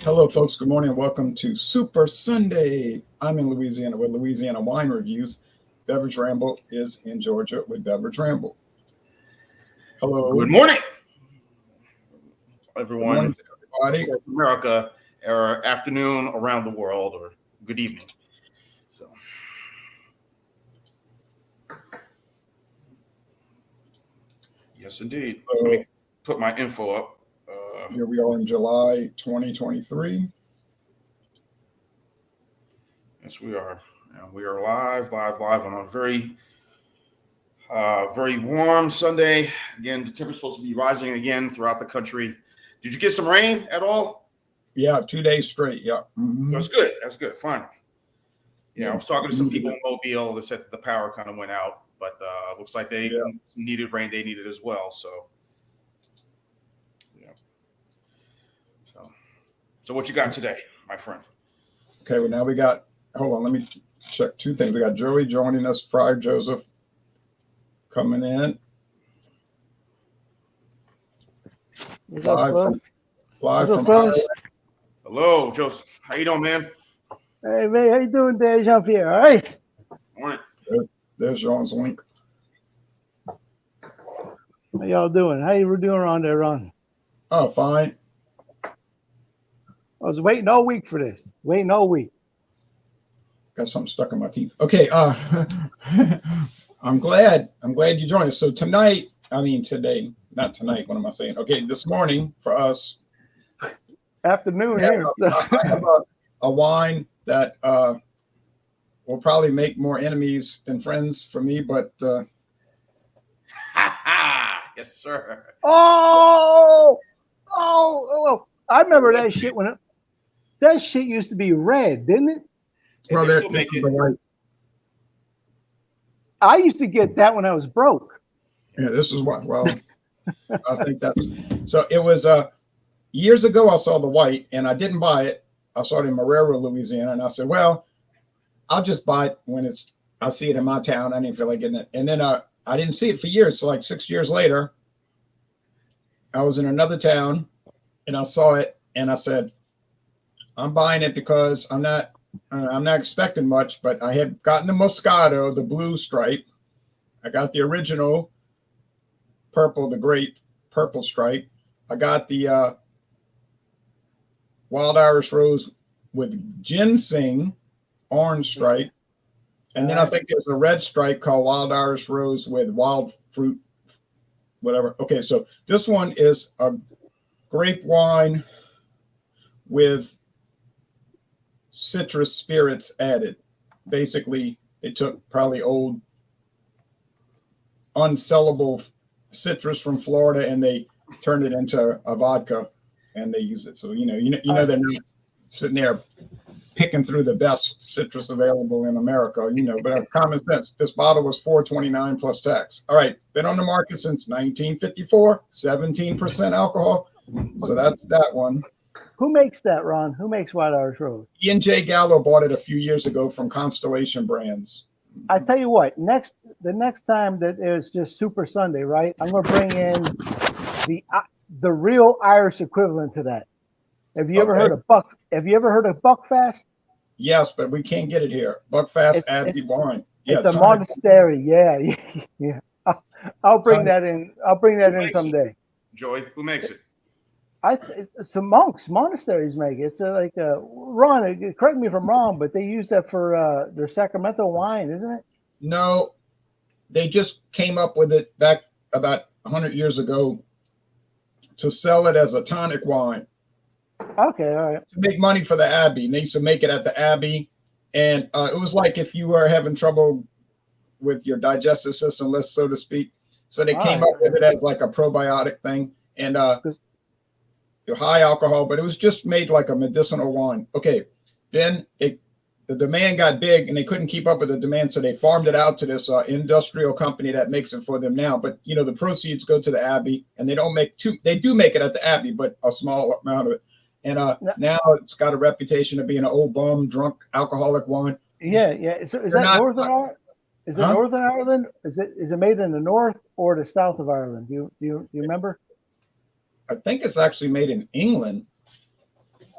Hello, folks. Good morning and welcome to Super Sunday. I'm in Louisiana with Louisiana Wine Reviews. Beverage Ramble is in Georgia with Beverage Ramble. Good Hello. morning, Good morning everyone. to everybody. North America, or afternoon around the world, or good evening. So, yes, indeed. Let So me put my info up. here we are in July 2023. Yes, we are. And we are live on a very warm Sunday. Again, the temperature's supposed to be rising again throughout the country. Did you get some rain at all? Yeah, 2 days straight. Yeah. That's good. That's good. Finally. Yeah, I was talking to some Needed people it. in Mobile that said that the power kind of went out, but looks like they Yeah. needed rain. They needed as well. So, yeah. So what you got today, my friend? Okay, well, now we got, hold on, let me check two things. We got Joey joining us, Friar Joseph coming in What's up, live Phil? from, live What's up, from fellas? Ireland. Hello, Joseph. How you doing, man? Hey, man, how you doing there, Jean-Pierre? All right? Morning. There's John's link. How y'all doing? How you doing around there, Ron? Oh, fine. I was waiting all week for this. Waiting all week. Got something stuck in my teeth. Okay, I'm glad you joined us. So tonight, I mean today, not tonight. What am I saying? Okay, this morning for us, Afternoon yeah, here. I have a wine that will probably make more enemies than friends for me, but Yes, sir. Oh! I remember that shit that shit used to be red, didn't it? And well, they this still is make it. the white. I used to get that when I was broke. Yeah, this is what. Well, I think that's so. It was years ago. I saw the white, and I didn't buy it. I saw it in Marrero, Louisiana, and I said, "Well, I'll just buy it when I see it in my town." I didn't feel like getting it, and then I didn't see it for years. So like 6 years later, I was in another town, and I saw it, and I said, "I'm buying it because I'm not expecting much." But I had gotten the Moscato, the blue stripe. I got the original purple, the grape purple stripe. I got the wild Irish rose with ginseng orange stripe. And then I think there's a red stripe called Wild Irish Rose with wild fruit, whatever. Okay, so this one is a grape wine with citrus spirits added. Basically, they took probably old unsellable citrus from Florida and they turned it into a vodka and they use it. So you know they're not sitting there picking through the best citrus available in America, but common sense. This bottle was $4.29 plus tax. All right, been on the market since 1954, 17% alcohol. So that's that one. Who makes that, Ron? Who makes White Irish Rose? E&J Gallo bought it a few years ago from Constellation Brands. I tell you what, the next time that there's just Super Sunday, right? I'm gonna bring in the real Irish equivalent to that. Have you ever heard of Buck? Have you ever heard of Buckfast? Yes, but we can't get it here. Buckfast It's Abbey wine. it's a monastery. Yeah, yeah. I'll bring that in. I'll bring that in someday. Joey, who makes it? It's some monks, monasteries make it. It's Ron. Correct me if I'm wrong, but they use that for their Sacramento wine, isn't it? No, they just came up with it back about 100 years ago to sell it as a tonic wine. Okay, all right. To make money for the Abbey. And they used to make it at the Abbey. And it was like if you were having trouble with your digestive system, let's so to speak. So they came up with it as like a probiotic thing. And high alcohol, but it was just made like a medicinal wine. Okay. Then the demand got big and they couldn't keep up with the demand. So they farmed it out to this industrial company that makes it for them now. But, the proceeds go to the Abbey and they don't make they do make it at the Abbey, but a small amount of it. And now it's got a reputation of being an old bum, drunk, alcoholic wine. Yeah. So is that Northern Ireland? Is it Northern Ireland? Is it made in the north or the south of Ireland? Do you remember? I think it's actually made in England,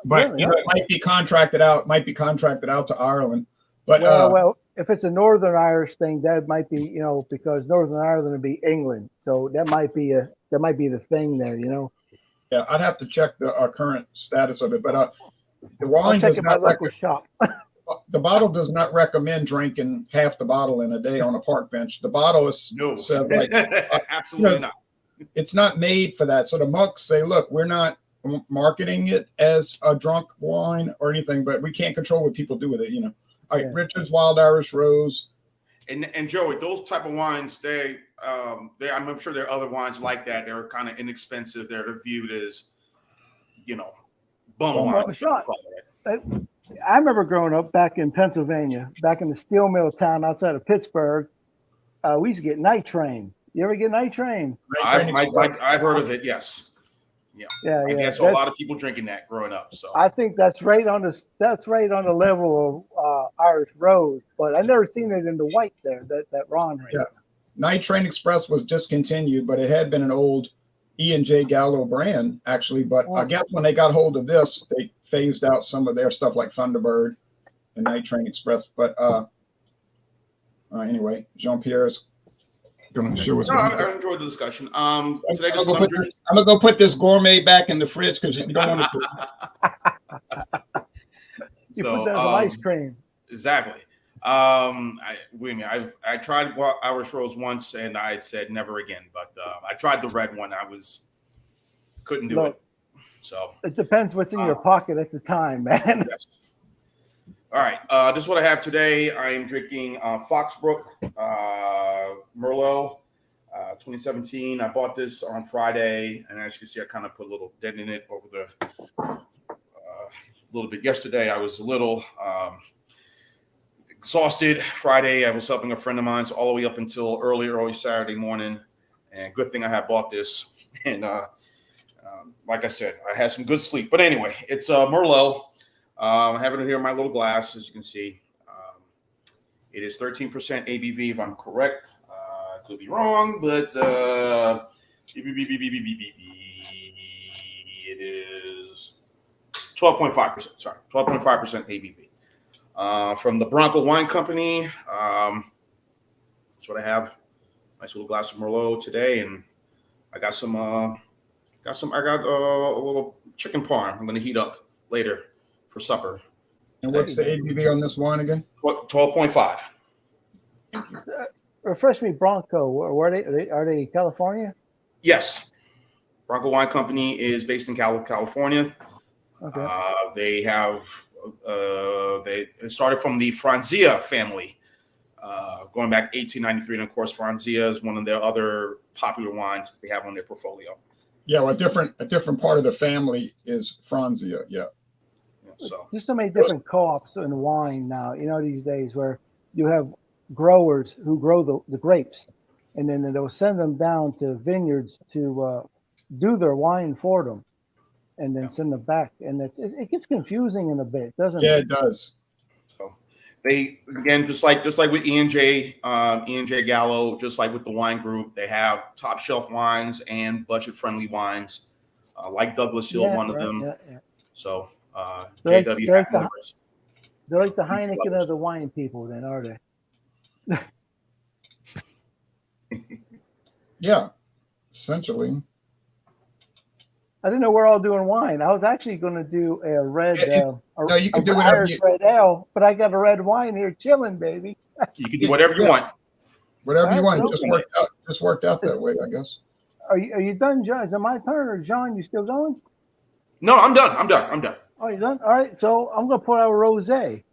but Really? you know, it might be contracted out. Might be contracted out to Ireland. But Well, if it's a Northern Irish thing, that might be, because Northern Ireland would be England, so that might be the thing there, yeah, I'd have to check the current status of it. But the I'll wine check does at my not local shop. the bottle does not recommend drinking half the bottle in a day on a park bench. The bottle is says like absolutely not. It's not made for that. So the monks say, look, we're not marketing it as a drunk wine or anything, but we can't control what people do with it. All right, Yeah. Richard's Wild Irish Rose. And Joey, those type of wines, I'm sure there are other wines like that. They're kind of inexpensive. They're viewed as, bum wine. Shot. I remember growing up back in Pennsylvania, back in the steel mill town outside of Pittsburgh. We used to get night train. You ever get night train? I've heard of it. Yes. Yeah. I guess a lot of people drinking that growing up. So I think that's right on the level of Irish Rose, but I never seen it in the white there that Ron had. Yeah. Night Train Express was discontinued, but it had been an old E&J Gallo brand actually. But I guess when they got hold of this, they phased out some of their stuff like Thunderbird and Night Train Express. But anyway, Jean-Pierre's going to show us. I enjoyed the discussion. Today I'm gonna go put this gourmet back in the fridge because you don't want to. You put that as ice cream. Exactly. I tried Irish Rose once and I said never again. But I tried the red one. Couldn't do it. So it depends what's in your pocket at the time, man. Yes. All right. This is what I have today. I am drinking Foxbrook Merlot 2017. I bought this on Friday, and as you can see, I kind of put a little dent in it over the little bit yesterday. I was a little exhausted Friday. I was helping a friend of mine all the way up until early Saturday morning, and good thing I had bought this. And like I said, I had some good sleep. But anyway, it's Merlot. I have it here in my little glass, as you can see. It is 13% ABV, if I'm correct. I could be wrong, but it is 12.5%. Sorry, 12.5% ABV. From the Bronco Wine Company. That's what I have. Nice little glass of Merlot today, and I got some. I got a little chicken parm. I'm going to heat up later for supper. And what's the ABV on this wine again? 12.5. Refresh me, Bronco. Where are they California? Yes. Bronco Wine Company is based in California. Okay. They have they started from the Franzia family, going back 1893, and of course Franzia is one of their other popular wines that they have on their portfolio. Yeah, well, a different part of the family is Franzia. Yeah. So there's so many different co-ops in wine now, these days, where you have growers who grow the grapes, and then they'll send them down to vineyards to do their wine for them, and then send them back. And it gets confusing in a bit, doesn't it? Yeah, it does. So they, again, just like with E&J Gallo, just like with the wine group, they have top shelf wines and budget friendly wines, like Douglas Hill, one of them. Yeah. So they're JW like the Heineken of the wine people, then, are they? Yeah, essentially. I didn't know we're all doing wine. I was actually going to do a red, no, you can do whatever Irish red ale, but I got a red wine here chilling, baby. You can do whatever you want. Whatever you want. Okay. Just worked out that way, I guess. Are you done, John? Is it my turn, or John? You still going? No, I'm done. Oh, you done? All right. So I'm going to put out a rosé.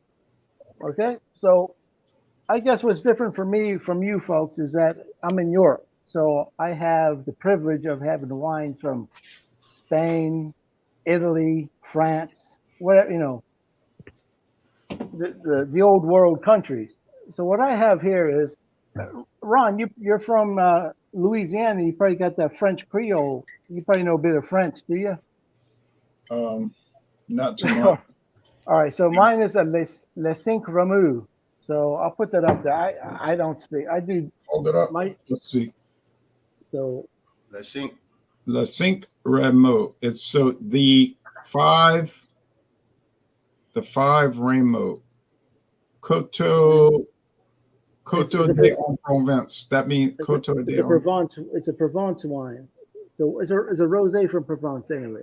Okay. So I guess what's different for me from you folks is that I'm in Europe, so I have the privilege of having the wines from Spain, Italy, France, whatever, the old world countries. So what I have here is, Ron, you're from Louisiana. You probably got that French Creole. You probably know a bit of French, do you? Not too much. All right. So mine is a Les Cinq Rameaux. So I'll put that up there. I don't speak. I do. Hold it up. Let's see. So Les Cinq Rameaux. It's so the 5 the 5 Rainbow. Coteau de Provence. That means Coteau de. It's a Provence wine. So it's a rosé from Provence anyway.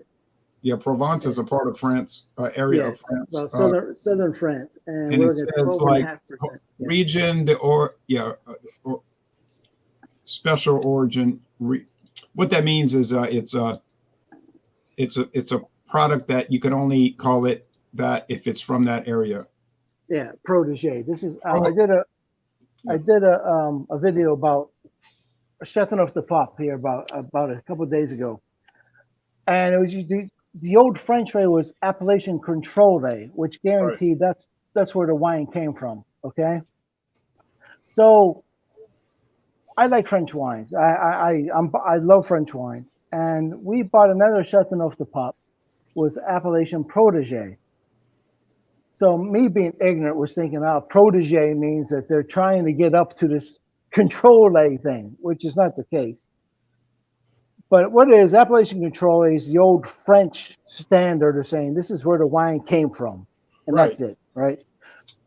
Yeah, Provence is a part of France, area of France. Well, southern France, and and we're it looking at says like 12.5%. region or special origin. What that means is it's a product that you can only call it that if it's from that area. Yeah, protege. This is I did a video about shutting off the pop here about a couple of days ago, and it was the old French way was appellation contrôlée, which guaranteed that's where the wine came from. Okay, so I like French wines. I love French wines, and we bought another shutting off the pop was appellation protege. So me being ignorant was thinking, protege means that they're trying to get up to this contrôlée thing, which is not the case. But what it is, appellation contrôlée is the old French standard of saying this is where the wine came from, and that's it, right?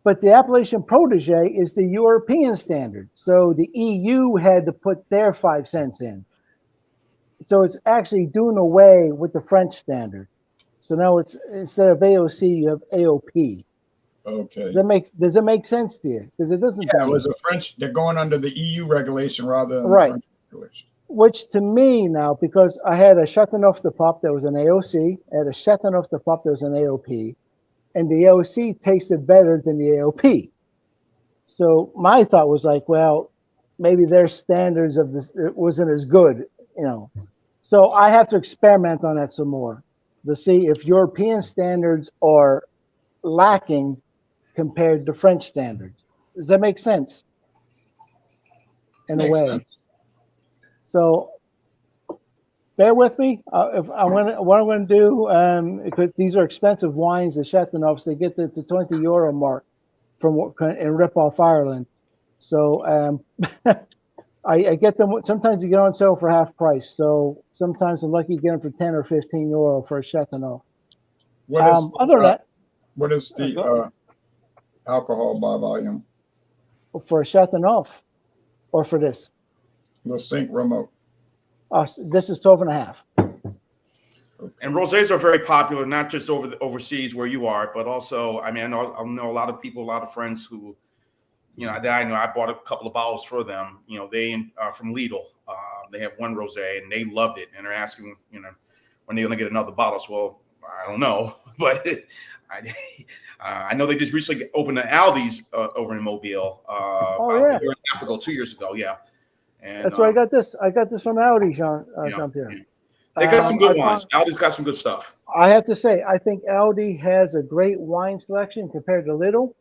But the appellation protege is the European standard. So the EU had to put their 5 cents in. So it's actually doing away with the French standard. So now it's instead of AOC, you have AOP. Okay. Does it make sense to you? Because it doesn't. Yeah, it was a French. They're going under the EU regulation rather than the French regulation. Which to me now, because I had a shutting off the pop that was an AOC, I had a shutting off the pop that was an AOP, and the AOC tasted better than the AOP. So my thought was like, well, maybe their standards of this it wasn't as good, So I have to experiment on that some more to see if European standards are lacking compared to French standards. Does that make sense? In a way. Sense. So bear with me. What I'm going to do, because these are expensive wines, the Chateauneufs, they get the €20 mark in rip-off Ireland. So I get them. Sometimes you get on sale for half price. So sometimes I'm lucky to get them for €10 or €15 for a Chateauneuf. Other than that, what is the alcohol by volume for a Chateauneuf, or for this? The Cinq Remote. This is 12.5. And rosés are very popular, not just overseas where you are, but also, I know a lot of people, a lot of friends who, that I know. I bought a couple of bottles for them. They are from Lidl. They have one rosé and they loved it, and they're asking, when they're going to get another bottle. So, well, I don't know, but I know they just recently opened an Aldi's over in Mobile. A year and a half ago, 2 years ago, yeah. And that's where I got this. I got this from Aldi, Jean-Pierre. Yeah. They got some good wines. Aldi's got some good stuff. I have to say, I think Aldi has a great wine selection compared to Lidl.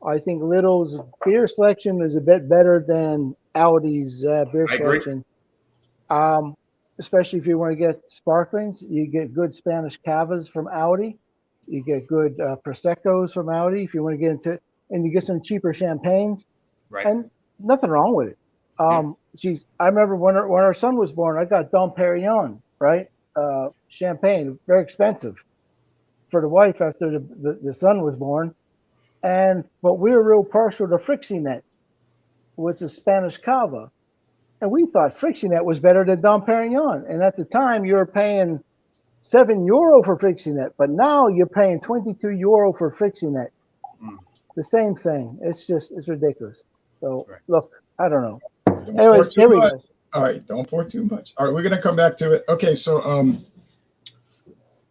I think Lidl's beer selection is a bit better than Aldi's beer selection. Especially if you want to get sparklings, you get good Spanish cavas from Aldi. You get good Proseccos from Aldi. If you want to get into, and you get some cheaper champagnes. Right. And nothing wrong with it. I remember when our son was born, I got Dom Perignon, right? Champagne, very expensive for the wife after the son was born. But we were real partial to Frixienet, which is Spanish cava. And we thought Frixienet was better than Dom Perignon. And at the time, you were paying €7 for Frixienet, but now you're paying €22 for Frixienet. The same thing. It's ridiculous. So, Look, I don't know. Anyways, here we go. All right, don't pour too much. All right, we're going to come back to it. Okay, so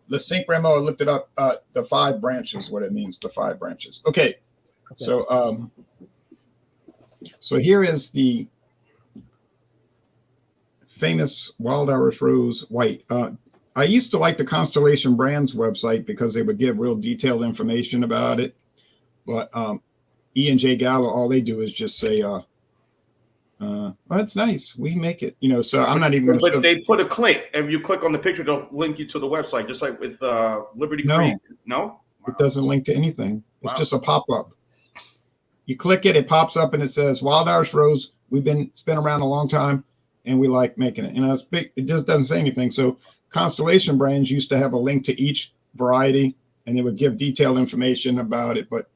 the Cinq Remo, I looked it up. The 5 branches, what it means, the 5 branches. Okay. So here is the famous Wild Irish Rose White. I used to like the Constellation Brands website because they would give real detailed information about it. But E&J Gallo, all they do is just say, well, it's nice. We make it, so I'm not even. But they put a click. If you click on the picture, they'll link you to the website, just like with Liberty Creek. No? Wow. It doesn't link to anything. It's just a pop-up. You click it, it pops up and it says Wild Irish Rose. It's been around a long time and we like making it. It's big. It just doesn't say anything. So Constellation Brands used to have a link to each variety and it would give detailed information about it. But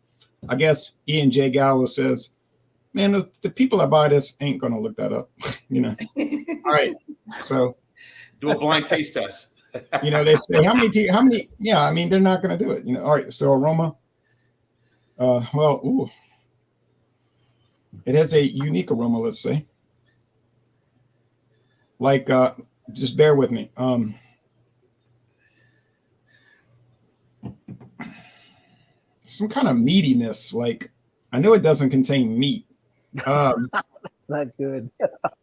I guess Ian J. Gallo says, man, the people that buy this ain't going to look that up, you know. All right. So do a blind taste test. You know, they say how many, yeah, I mean, they're not going to do it, you know. All right. So aroma, well, ooh, it has a unique aroma, let's say. Like, just bear with me. Some kind of meatiness. Like, I know it doesn't contain meat. That's not good.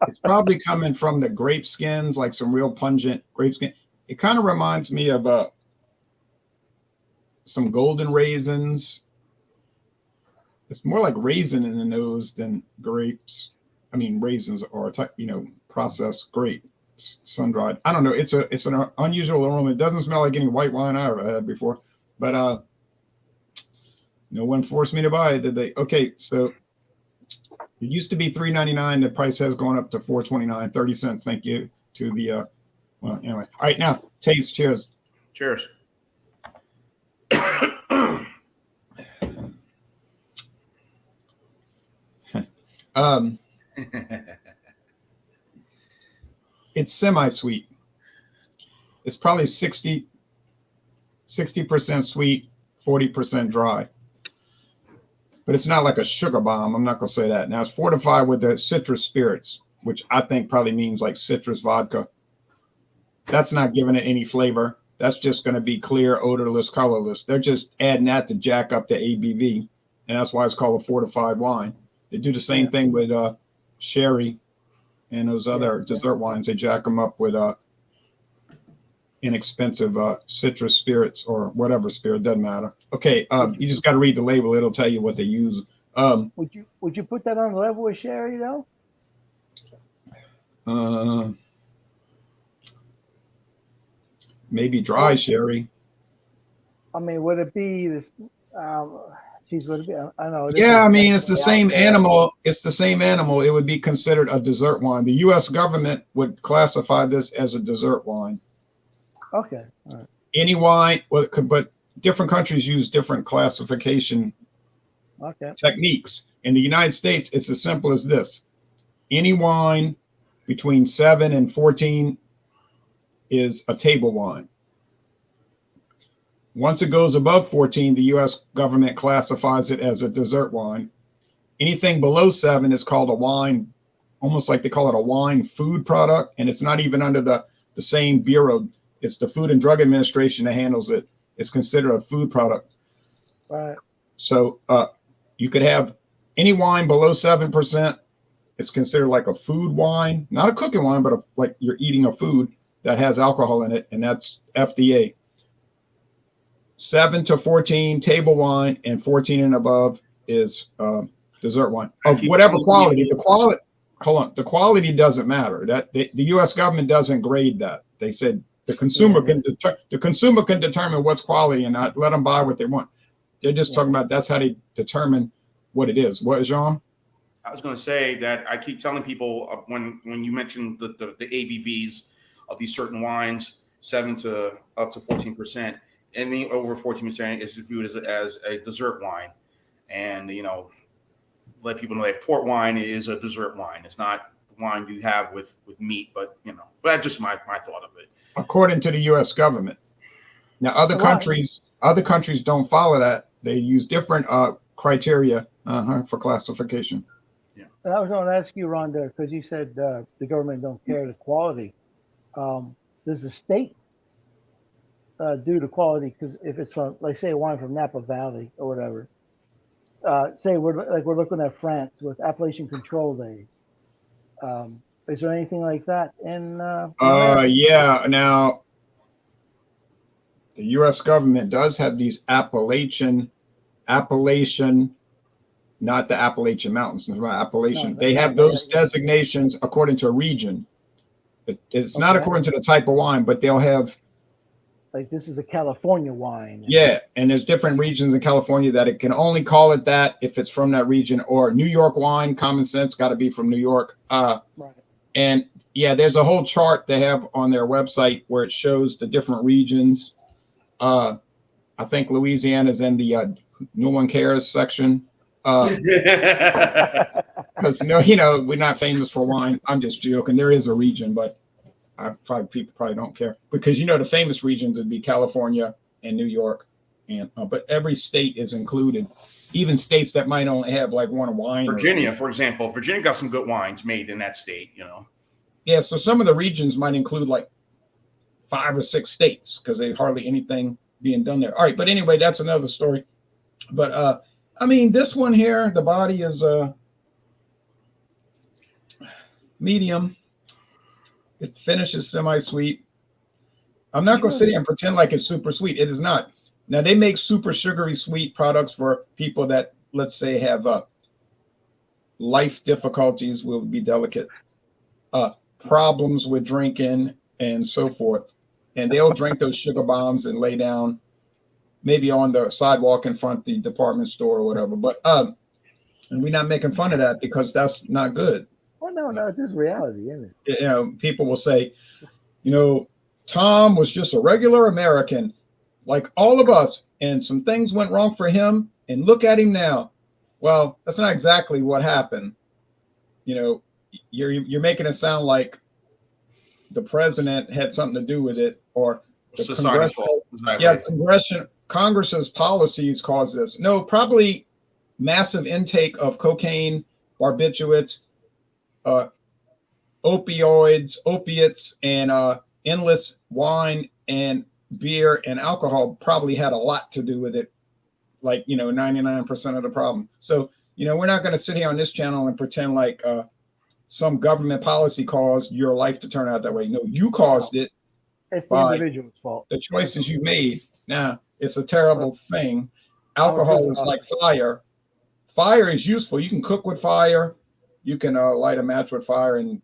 It's probably coming from the grape skins, like some real pungent grape skin. It kind of reminds me of some golden raisins. It's more like raisin in the nose than grapes. I mean, raisins are processed grape, sun dried. I don't know. It's an unusual aroma. It doesn't smell like any white wine I ever had before, but no one forced me to buy it, did they? Okay, so it used to be $3.99. The price has gone up to $4.29, 30 cents. Thank you to the well, anyway. All right, now taste. Cheers. Cheers. It's semi-sweet. It's probably 60% sweet, 40% dry. But it's not like a sugar bomb. I'm not going to say that. Now, it's fortified with the citrus spirits, which I think probably means like citrus vodka. That's not giving it any flavor. That's just going to be clear, odorless, colorless. They're just adding that to jack up the ABV, and that's why it's called a fortified wine. They do the same thing with sherry and those other dessert wines. They jack them up with inexpensive citrus spirits or whatever spirit, doesn't matter. Okay, you just got to read the label. It'll tell you what they use. Would you put that on the level with sherry though? Maybe dry sherry. I mean, would it be this? Would it be? I know. Yeah, I mean, it's the same animal. It's the same animal. It would be considered a dessert wine. The U.S. government would classify this as a dessert wine. Okay. All right. Any wine, but different countries use different classification techniques. In the United States, it's as simple as this. Any wine between 7 and 14 is a table wine. Once it goes above 14, the U.S. government classifies it as a dessert wine. Anything below 7 is called a wine, almost like they call it a wine food product, and it's not even under the same bureau. It's the Food and Drug Administration that handles it. It's considered a food product. Right. So you could have any wine below 7%. It's considered like a food wine, not a cooking wine, but like you're eating a food that has alcohol in it, and that's FDA. 7 to 14 table wine, and 14 and above is dessert wine of whatever quality. The quality doesn't matter. That the U.S. government doesn't grade that. They said the consumer can determine what's quality and not let them buy what they want. They're just talking about that's how they determine what it is. What is Jean? I was going to say that I keep telling people when you mentioned the ABVs of these certain wines, 7 to up to 14%. Anything over 14% is viewed as a dessert wine, and let people know that port wine is a dessert wine. It's not wine you have with meat, but that's just my thought of it. According to the U.S. government. Now, other countries don't follow that. They use different criteria for classification. Yeah. And I was going to ask you, Rhonda, because you said the government don't care the quality. Does the state do the quality? Because if it's from, like, say, wine from Napa Valley or whatever, say we're looking at France with appellation control days. Is there anything like that in? Yeah. Now, the U.S. government does have these Appellation, not the Appalachian Mountains, it's about Appellation. They have those designations according to a region. It's not according to the type of wine, but they'll have. Like this is the California wine. Yeah, and there's different regions in California that it can only call it that if it's from that region, or New York wine, common sense, got to be from New York. Right. And yeah, there's a whole chart they have on their website where it shows the different regions. I think Louisiana's in the no one cares section. Because we're not famous for wine. I'm just joking. There is a region, but people probably don't care because the famous regions would be California and New York, and but every state is included, even states that might only have like one wine. Virginia, for example, Virginia got some good wines made in that state. Yeah, so some of the regions might include like 5 or 6 states because there's hardly anything being done there. All right, but anyway, that's another story. But this one here, the body is medium. It finishes semi-sweet. I'm not going to sit here and pretend like it's super sweet. It is not. Now, they make super sugary sweet products for people that, let's say, have life difficulties, will be delicate, problems with drinking and so forth. And they'll drink those sugar bombs and lay down maybe on the sidewalk in front of the department store or whatever. But and we're not making fun of that because that's not good. Well, no, it's just reality, isn't it? People will say, Tom was just a regular American, like all of us, and some things went wrong for him, and look at him now. Well, that's not exactly what happened. You're making it sound like the president had something to do with it, or society's fault. Exactly. Congress's policies caused this. No, probably massive intake of cocaine, barbiturates, opiates, and endless wine and beer and alcohol probably had a lot to do with it. Like 99% of the problem. So we're not going to sit here on this channel and pretend like some government policy caused your life to turn out that way. No, you caused it. It's the individual's fault. The choices you made. Now, it's a terrible thing. Alcohol is like fire. Fire is useful. You can cook with fire. You can light a match with fire and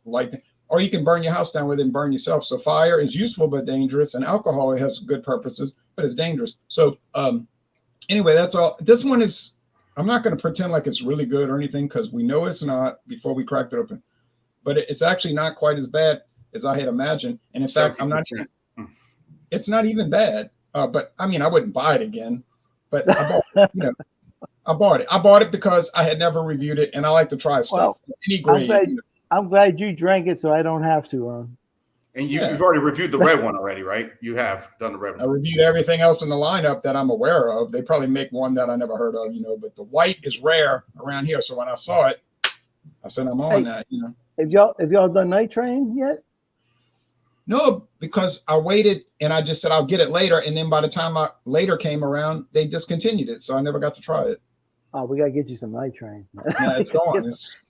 light, or you can burn your house down with it and burn yourself. So fire is useful but dangerous, and alcohol has good purposes, but it's dangerous. So anyway, that's all. This one is, I'm not going to pretend like it's really good or anything because we know it's not before we cracked it open. But it's actually not quite as bad as I had imagined. And in fact, it's not even bad. But I wouldn't buy it again. But I bought it. I bought it because I had never reviewed it, and I like to try stuff. Well, any grade. I'm glad you drank it, so I don't have to. And you've already reviewed the red one already, right? You have done the red one. I reviewed everything else in the lineup that I'm aware of. They probably make one that I never heard of, but the white is rare around here. So when I saw it, I said, I'm on that, Have y'all done Night Train yet? No, because I waited and I just said I'll get it later. And then by the time later came around, they discontinued it. So I never got to try it. Oh, we got to get you some Night Train. Yeah, it's gone.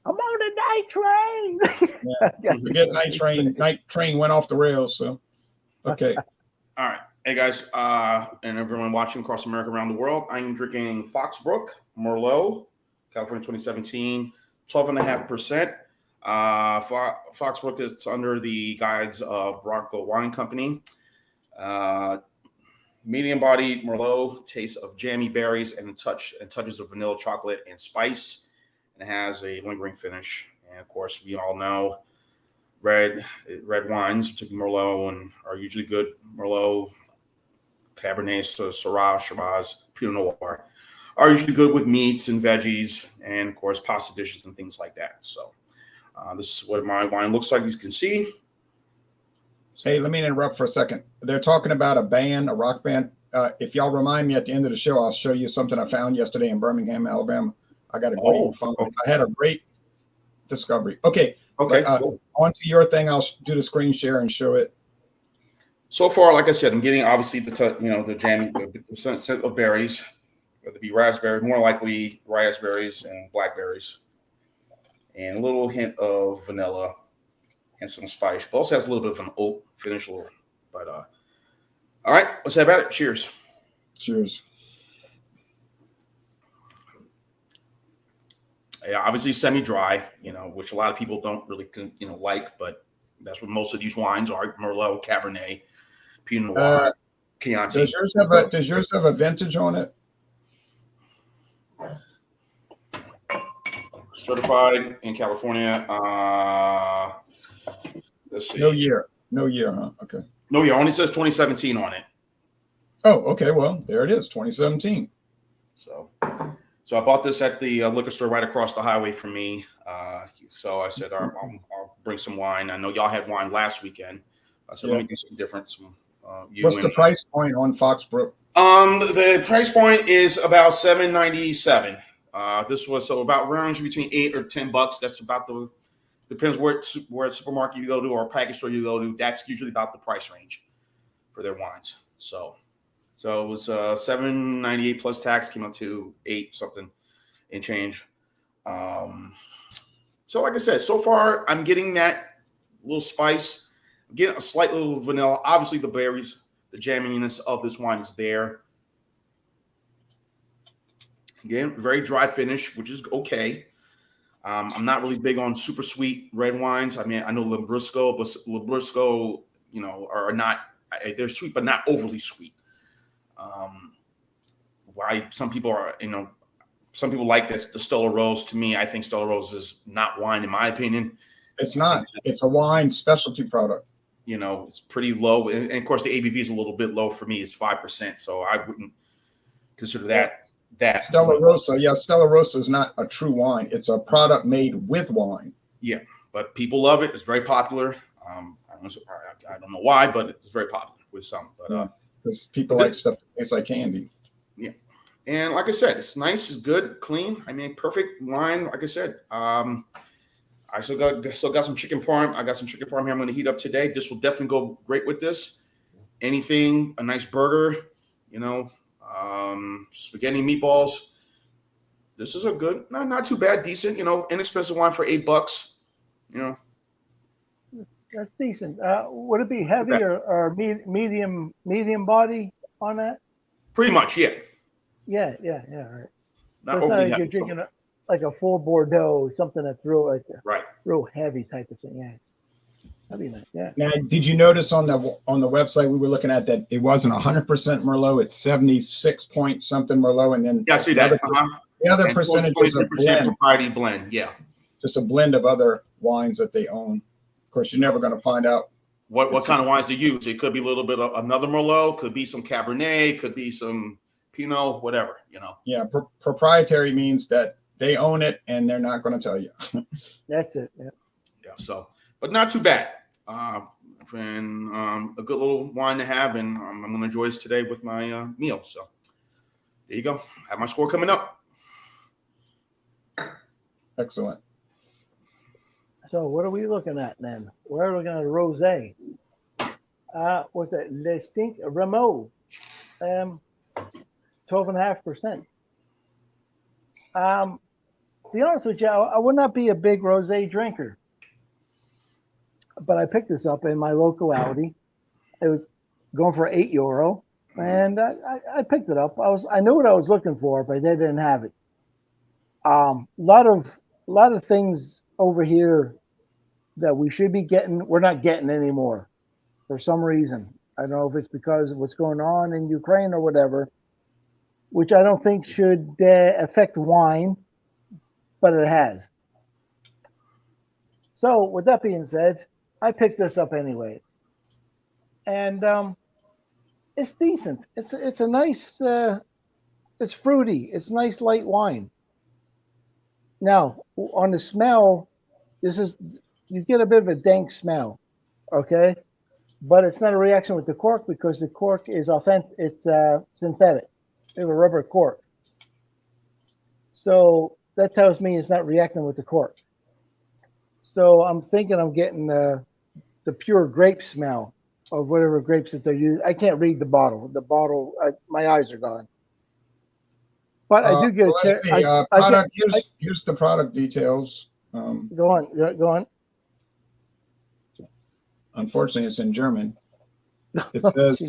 I'm on the Night Train. Yeah, forget Night Train. Night Train went off the rails. So, okay. All right. Hey, guys, and everyone watching across America, around the world, I'm drinking Foxbrook Merlot, California 2017, 12.5%. Foxbrook is under the guides of Bronco Wine Company. Medium-bodied Merlot, taste of jammy berries and touches of vanilla, chocolate, and spice. And it has a lingering finish. And of course, we all know red wines, particularly Merlot, are usually good. Merlot, Cabernet, Syrah, Shiraz, Pinot Noir are usually good with meats and veggies, and of course, pasta dishes and things like that. So. This is what my wine looks like. You can see. Hey, let me interrupt for a second. They're talking about a band, a rock band. If y'all remind me at the end of the show, I'll show you something I found yesterday in Birmingham, Alabama. I got a great phone. Okay. I had a great discovery. Okay. Cool. On to your thing. I'll do the screen share and show it. So far, like I said, I'm getting obviously the jammy, the scent of berries, whether it be raspberry, more likely raspberries and blackberries. And a little hint of vanilla and some spice. But also has a little bit of an oak finish. All right, let's have at it. Cheers. Cheers. Yeah, obviously semi-dry, which a lot of people don't really, like, but that's what most of these wines are: Merlot, Cabernet, Pinot Noir, Chianti. Does yours have a vintage on it? Certified in California. Let's see. No year, huh? Okay. No year. Only says 2017 on it. Oh, okay. Well, there it is, 2017. So, so I bought this at the liquor store right across the highway from me. So I said, I'll bring some wine. I know y'all had wine last weekend. I said, Yeah. let me do some different. What's the price point on Foxbrook? The price point is about $7.97. This was so about range between $8 or $10. That's about the depends where supermarket you go to or package store you go to. That's usually about the price range for their wines. So it was $7.98 plus tax, came up to $8 something and change. So like I said, so far I'm getting that little spice, I'm getting a slight little vanilla. Obviously the berries, the jamminess of this wine is there. Again, very dry finish, which is okay. I'm not really big on super sweet red wines. I mean, I know Lambrusco, but Lambrusco, are not, they're sweet, but not overly sweet. Why some people some people like this, the Stella Rose. To me, I think Stella Rose is not wine, in my opinion. It's not. It's a wine specialty product. It's pretty low. And of course, the ABV is a little bit low for me. It's 5%. So I wouldn't consider that. Stella Rosa. Yeah, Stella Rosa is not a true wine. It's a product made with wine. Yeah, but people love it. It's very popular. I don't know why, but it's very popular with some. But because people like stuff that tastes like candy. Yeah. And like I said, it's nice, it's good, clean. I mean, perfect wine. Like I said, I still got some chicken parm. I got some chicken parm here I'm going to heat up today. This will definitely go great with this. Anything, a nice burger, spaghetti meatballs. This is a good, not too bad, decent, inexpensive wine for $8. That's decent. Would it be heavy or medium body on that? Pretty much, yeah. Yeah, right. Not so it's not overly like heavy. you're drinking like a full Bordeaux, something that's real right, real heavy type of thing. Yeah, that'd be nice. Yeah. Now, did you notice on the website we were looking at that it wasn't 100% Merlot? It's 76 point something Merlot, and then yeah, I see that. The other percentage is a blend. Propriety blend. Yeah, just a blend of other wines that they own. Of course, you're never going to find out what kind of wines they use. It could be a little bit of another Merlot, could be some Cabernet, could be some Pinot, whatever, Yeah, proprietary means that they own it and they're not going to tell you. That's it. Yeah. Yeah. So, but not too bad. And a good little wine to have, and I'm going to enjoy this today with my meal. So, there you go. Have my score coming up. Excellent. So, what are we looking at then? We're looking at a rosé. What's that? Le Cinq Rameaux. 12.5%. To be honest with you, I would not be a big rosé drinker, but I picked this up in my locality. It was going for €8, and I picked it up. I knew what I was looking for, but they didn't have it. A lot of things over here that we should be getting, we're not getting anymore for some reason. I don't know if it's because of what's going on in Ukraine or whatever, which I don't think should affect wine, but it has. So with that being said, I picked this up anyway. And it's decent. It's a nice, it's fruity. It's nice light wine. Now, on the smell, you get a bit of a dank smell, okay? But it's not a reaction with the cork because the cork is authentic. It's synthetic. They have a rubber cork. So that tells me it's not reacting with the cork. So I'm thinking I'm getting the pure grape smell of whatever grapes that they're using. I can't read the bottle. My eyes are gone. But I do get a here's the product details. Go on. Unfortunately, it's in German. It says,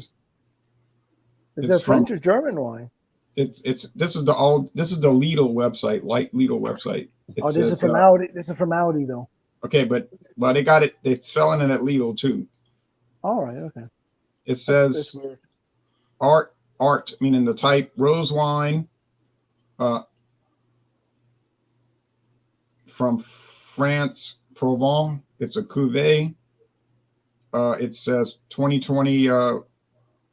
is that French or German wine? This is the Lidl website, light Lidl website. This is from Audi. This is from Audi though. Okay, but they got it. They're selling it at Lidl too. All right. Okay. It says art, meaning the type, rose wine, from France, Provence. It's a cuvée. It says 2020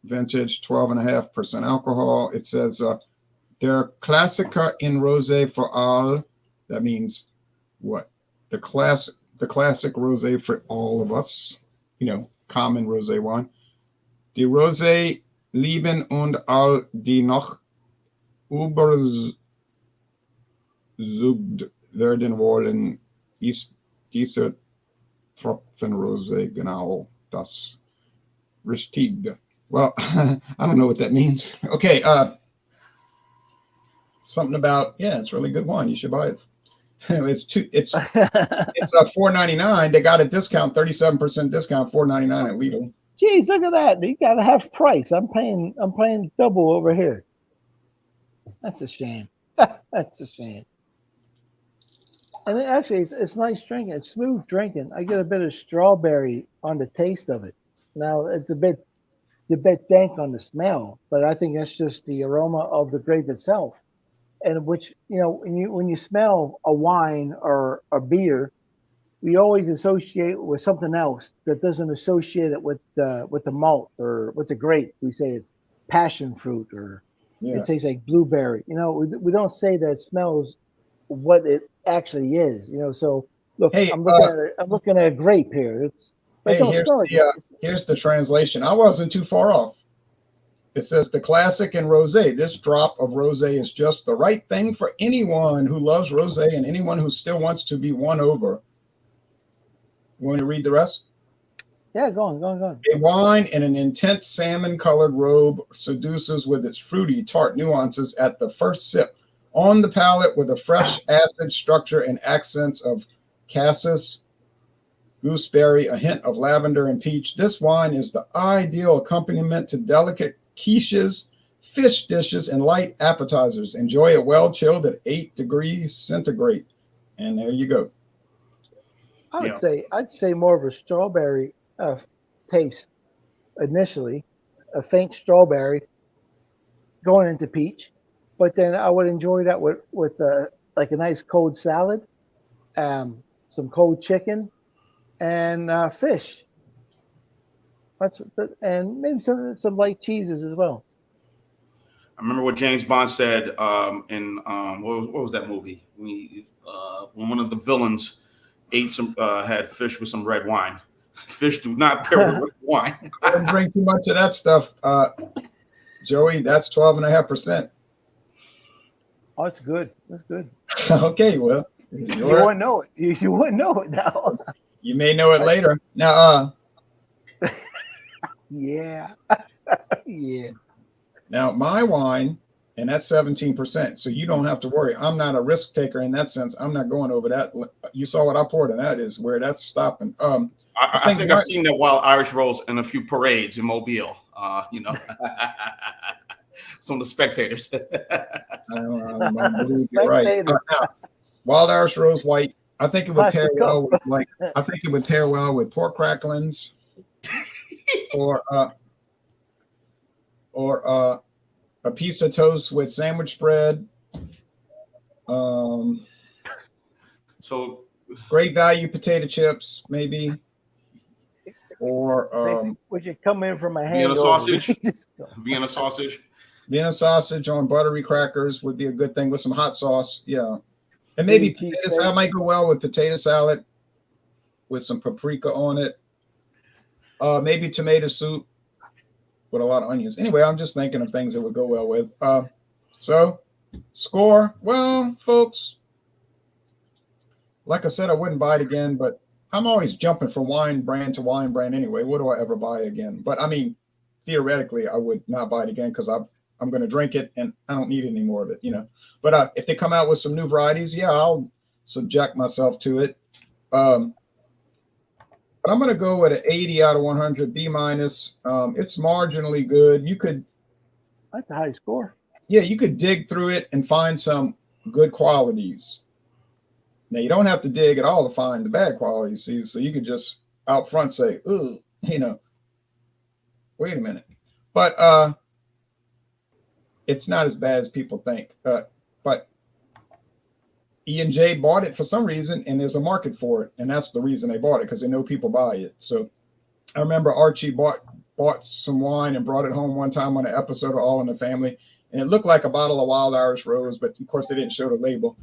vintage, 12.5% alcohol. It says Der Klassiker in Rosé for all. That means what? The classic rosé for all of us. Common rosé wine. Die Rosé lieben und all die noch überzeugt werden wollen, ist dieser Tropfen Rosé genau das Richtige. Well, I don't know what that means. Okay, something about it's really good wine. You should buy it. It's $4.99. They got a discount, 37% discount, $4.99 at Lidl. Geez, look at that. You got a half price. I'm paying double over here. That's a shame. That's a shame. And actually, it's nice drinking. It's smooth drinking. I get a bit of strawberry on the taste of it. Now it's a bit dank on the smell, but I think that's just the aroma of the grape itself. And which when you smell a wine or a beer, we always associate with something else that doesn't associate it with the malt or with the grape. We say it's passion fruit or it tastes like blueberry. We don't say that it smells what it actually is. So look, hey, I'm looking at a grape here. Here's the translation. I wasn't too far off. It says the classic and rosé. This drop of rosé is just the right thing for anyone who loves rosé and anyone who still wants to be won over. You want to read the rest? Yeah, go on. A wine in an intense salmon-colored robe seduces with its fruity, tart nuances at the first sip. On the palate with a fresh acid structure and accents of cassis, gooseberry, a hint of lavender and peach. This wine is the ideal accompaniment to delicate quiches, fish dishes, and light appetizers. Enjoy it well chilled at 8 degrees centigrade. And there you go. I'd say more of a strawberry taste initially, a faint strawberry going into peach, but then I would enjoy that with like a nice cold salad, some cold chicken, and fish. And maybe some light cheeses as well. I remember what James Bond said in what was that movie? When one of the villains had fish with some red wine. Fish do not pair with red wine. Don't drink too much of that stuff, Joey. That's 12.5%. Oh, it's good. That's good. Okay, well, you wouldn't know it. You wouldn't know it now. You may know it later. Now, yeah, yeah. Now my wine, and that's 17%. So you don't have to worry. I'm not a risk taker in that sense. I'm not going over that. You saw what I poured, and that is where that's stopping. I think I've seen that Wild Irish Rose in a few parades in Mobile. Some of the spectators. You're right. Wild Irish Rose White. I think it would pair well with pork cracklings, or a piece of toast with sandwich bread. So great value potato chips, maybe. Or would you come in from a Vienna sausage? Vienna sausage. Vienna sausage on buttery crackers would be a good thing with some hot sauce. Yeah. And maybe potato salad might go well with potato salad with some paprika on it. Maybe tomato soup with a lot of onions. Anyway, I'm just thinking of things that would go well with. So score. Well, folks, like I said, I wouldn't buy it again, but I'm always jumping from wine brand to wine brand anyway. What do I ever buy again? But I mean, theoretically, I would not buy it again because I'm going to drink it and I don't need any more of it, But if they come out with some new varieties, yeah, I'll subject myself to it. But I'm going to go with an 80 out of 100, B minus. It's marginally good. That's a high score. Yeah, you could dig through it and find some good qualities. Now, you don't have to dig at all to find the bad qualities, see? So you could just out front say, ooh, wait a minute. But it's not as bad as people think. But E&J bought it for some reason, and there's a market for it. And that's the reason they bought it, because they know people buy it. So I remember Archie bought bought some wine and brought it home one time on an episode of All in the Family, and it looked like a bottle of Wild Irish Rose, but of course they didn't show the label.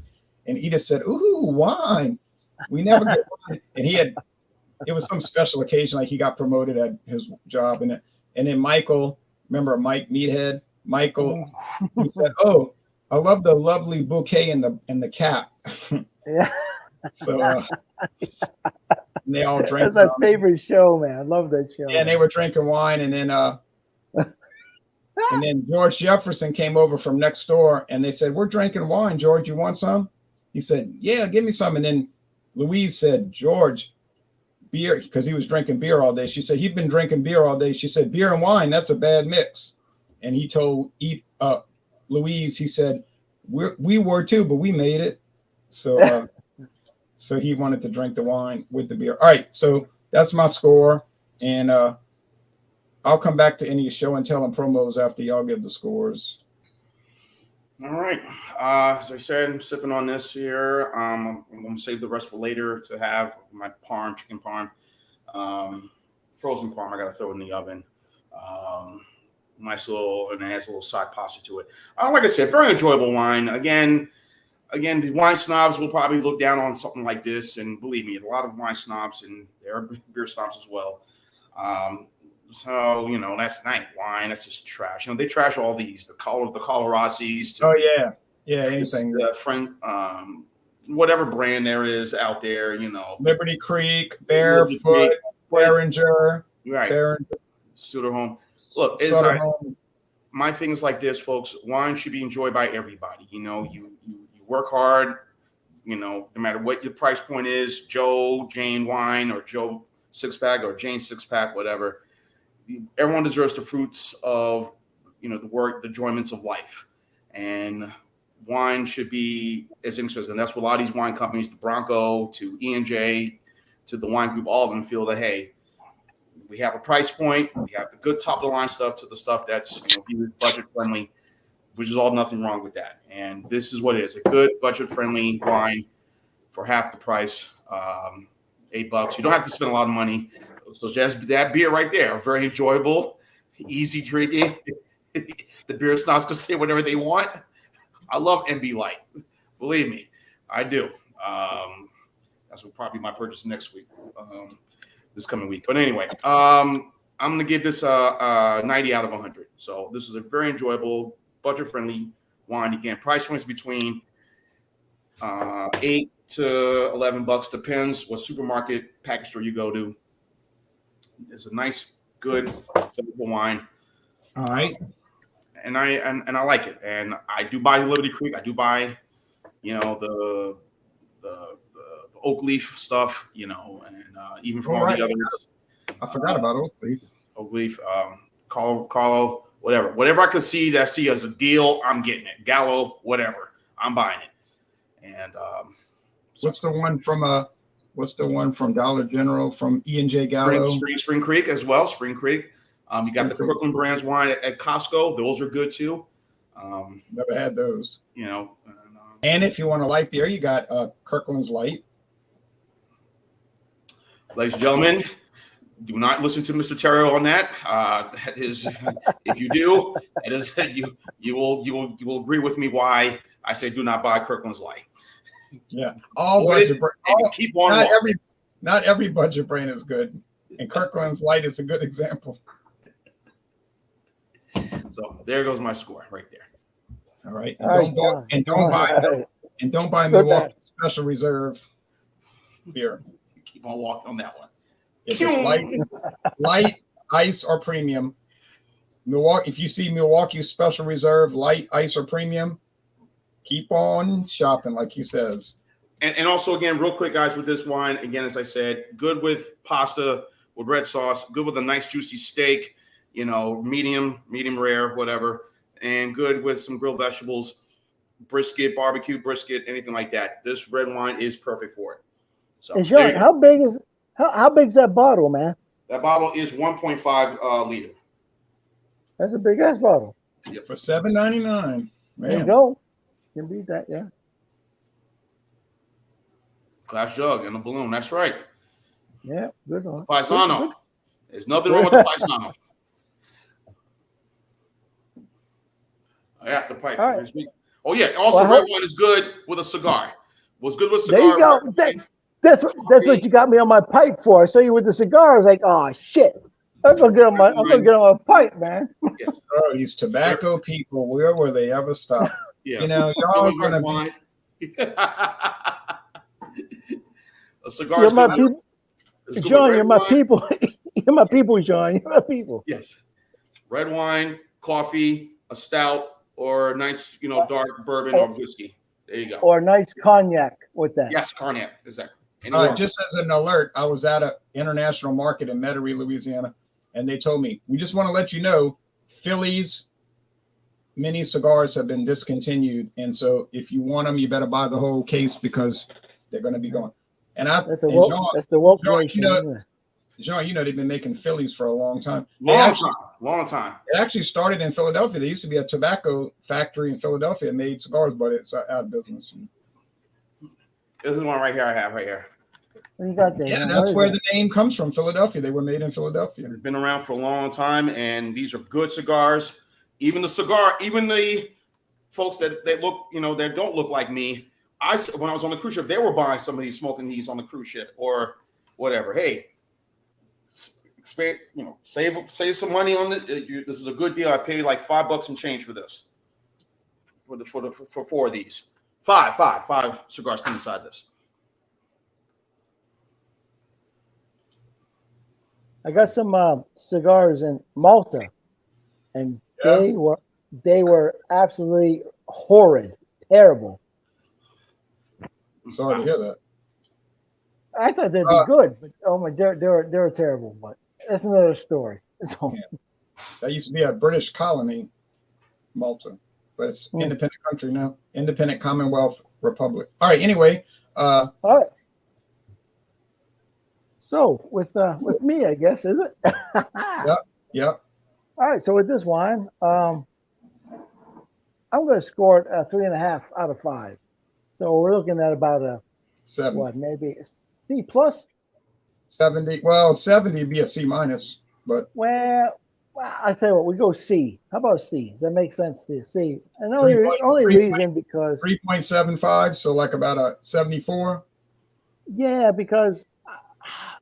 And Edith said, "Ooh, wine! We never get wine." And it was some special occasion, like he got promoted at his job, and then Michael, remember Mike Meathead? Michael, he said, "Oh, I love the lovely bouquet in the cap." Yeah. So they all drank. That's my favorite show, man. I love that show. Yeah, they were drinking wine, and then George Jefferson came over from next door, and they said, "We're drinking wine, George. You want some?" He said, "Yeah, give me some." And then Louise said, "George, beer," because he was drinking beer all day. She said he'd been drinking beer all day. She said, "Beer and wine, that's a bad mix." And he told Louise, he said, "We were too, but we made it." So. So he wanted to drink the wine with the beer. All right, so that's my score, and I'll come back to any show and tell and promos after y'all give the scores. All right. As I said, I'm sipping on this here. I'm going to save the rest for later to have my chicken parm. Frozen parm, I got to throw in the oven. Nice little, and it has a little side pasta to it. Like I said, very enjoyable wine. Again, the wine snobs will probably look down on something like this, and believe me, a lot of wine snobs, and there are beer snobs as well. So that's not wine. That's just trash. They trash all these, the Colorazzi's. Oh yeah, anything. Whatever brand there is out there, Liberty Creek, Barefoot, Behringer, right? Suderholm. Look, it's my things like this, folks. Wine should be enjoyed by everybody. You work hard, no matter what your price point is, Joe, Jane wine, or Joe six-pack, or Jane six-pack, whatever. Everyone deserves the fruits of, the work, the enjoyments of life. And wine should be as interesting. And that's what a lot of these wine companies, the Bronco to E&J to the wine group, all of them feel that, hey, we have a price point. We have the good top of the line stuff to the stuff that's viewed as budget friendly, which is all nothing wrong with that. And this is what it is: a good budget friendly wine for half the price, $8. You don't have to spend a lot of money. So just that beer right there, very enjoyable, easy drinking. The beer snobs can say whatever they want. I love MB Light. Believe me, I do. That's probably my purchase next week. This coming week. But anyway, I'm going to give this a 90 out of 100. So this is a very enjoyable, budget-friendly wine. Again, price points between $8 to $11, depends what supermarket package store you go to. It's a nice, good, flavorful wine. All right. And I like it. And I do buy Liberty Creek. I do buy, the oak leaf stuff, and even from all the others. I forgot about oak leaf. Oak leaf, Carlo, whatever I could see as a deal, I'm getting it. Gallo, whatever, I'm buying it. And what's the one from Dollar General from E&J Gallo? Spring Creek as well. Spring Creek. You got the Kirkland Brands wine at Costco. Those are good too. Never had those. And if you want a light beer, you got Kirkland's Light. Ladies and gentlemen, do not listen to Mr. Terrio on that. That is, if you do, it is you will agree with me why I say do not buy Kirkland's Light. Yeah, all budget brand. Keep on. Not every budget brand is good, and Kirkland's Light is a good example. So there goes my score right there. All right, and don't buy Milwaukee Special Reserve beer. Keep on walking on that one. If it's light, ice, or premium, Milwaukee. If you see Milwaukee Special Reserve, light, ice, or premium, keep on shopping, like he says. And also, again, real quick, guys, with this wine, again, as I said, good with pasta, with red sauce, good with a nice juicy steak, medium rare, whatever, and good with some grilled vegetables, brisket, barbecue brisket, anything like that. This red wine is perfect for it. So, and Sean, how big's that bottle, man? That bottle is 1.5 liter. That's a big ass bottle. Yeah, for $7.99. There you go. You can beat that, yeah. Glass jug and a balloon. That's right. Yeah, good one. Paisano. There's nothing wrong with the Paisano. Yeah, the pipe. All right. Oh yeah. Also, Well, red wine is good with a cigar. Was good with there cigar. you go. That's what you got me on my pipe for. I saw you with the cigar. I was like, oh shit. I'm gonna get on my pipe, man. Yes. Oh, these tobacco people, where will they ever stop? Yeah. You know, y'all are Red gonna wine. A cigar You're is my good. people, It's good with John. red You're my wine. people. You're my people, John. You're my people. Yes. Red wine, coffee, a stout, or a nice, dark bourbon or whiskey. There you go. Or a nice cognac with that. Yes, cognac. Exactly. just as an alert, I was at an international market in Metairie, Louisiana, and they told me, we just want to let you know, Philly's mini cigars have been discontinued, and so if you want them, you better buy the whole case because they're going to be gone. And that's the woke nation, isn't it? John, they've been making Phillies for a long time. Long time. It actually started in Philadelphia. There used to be a tobacco factory in Philadelphia that made cigars, but it's out of business. This is one right here I have right here. What you got there? Yeah, that's where the name comes from, Philadelphia. They were made in Philadelphia. It's been around for a long time, and these are good cigars. Even the folks that look, that don't look like me, when I was on the cruise ship, they were buying some of these, smoking these on the cruise ship or whatever. Hey, save some money on it. This is a good deal. I paid like $5 and change for this. For 4 of these. Five cigars come inside this. I got some cigars in Malta, and they were absolutely horrid, terrible. Sorry to hear that. I thought they'd be good, but oh my, they were terrible. But that's another story. So, that used to be a British colony, Malta, but it's independent country now, independent Commonwealth Republic. All right. Anyway. All right. So with me, I guess, is it? Yep. All right. So with this wine, I'm going to score it a 3.5 out of 5. So we're looking at about a 7. What, maybe a C plus? 70. Well, 70 would be a C minus, but Well, I tell you what, we go C. How about C? Does that make sense to you? C. And only reason because 3.75, so like about a 74. Yeah, because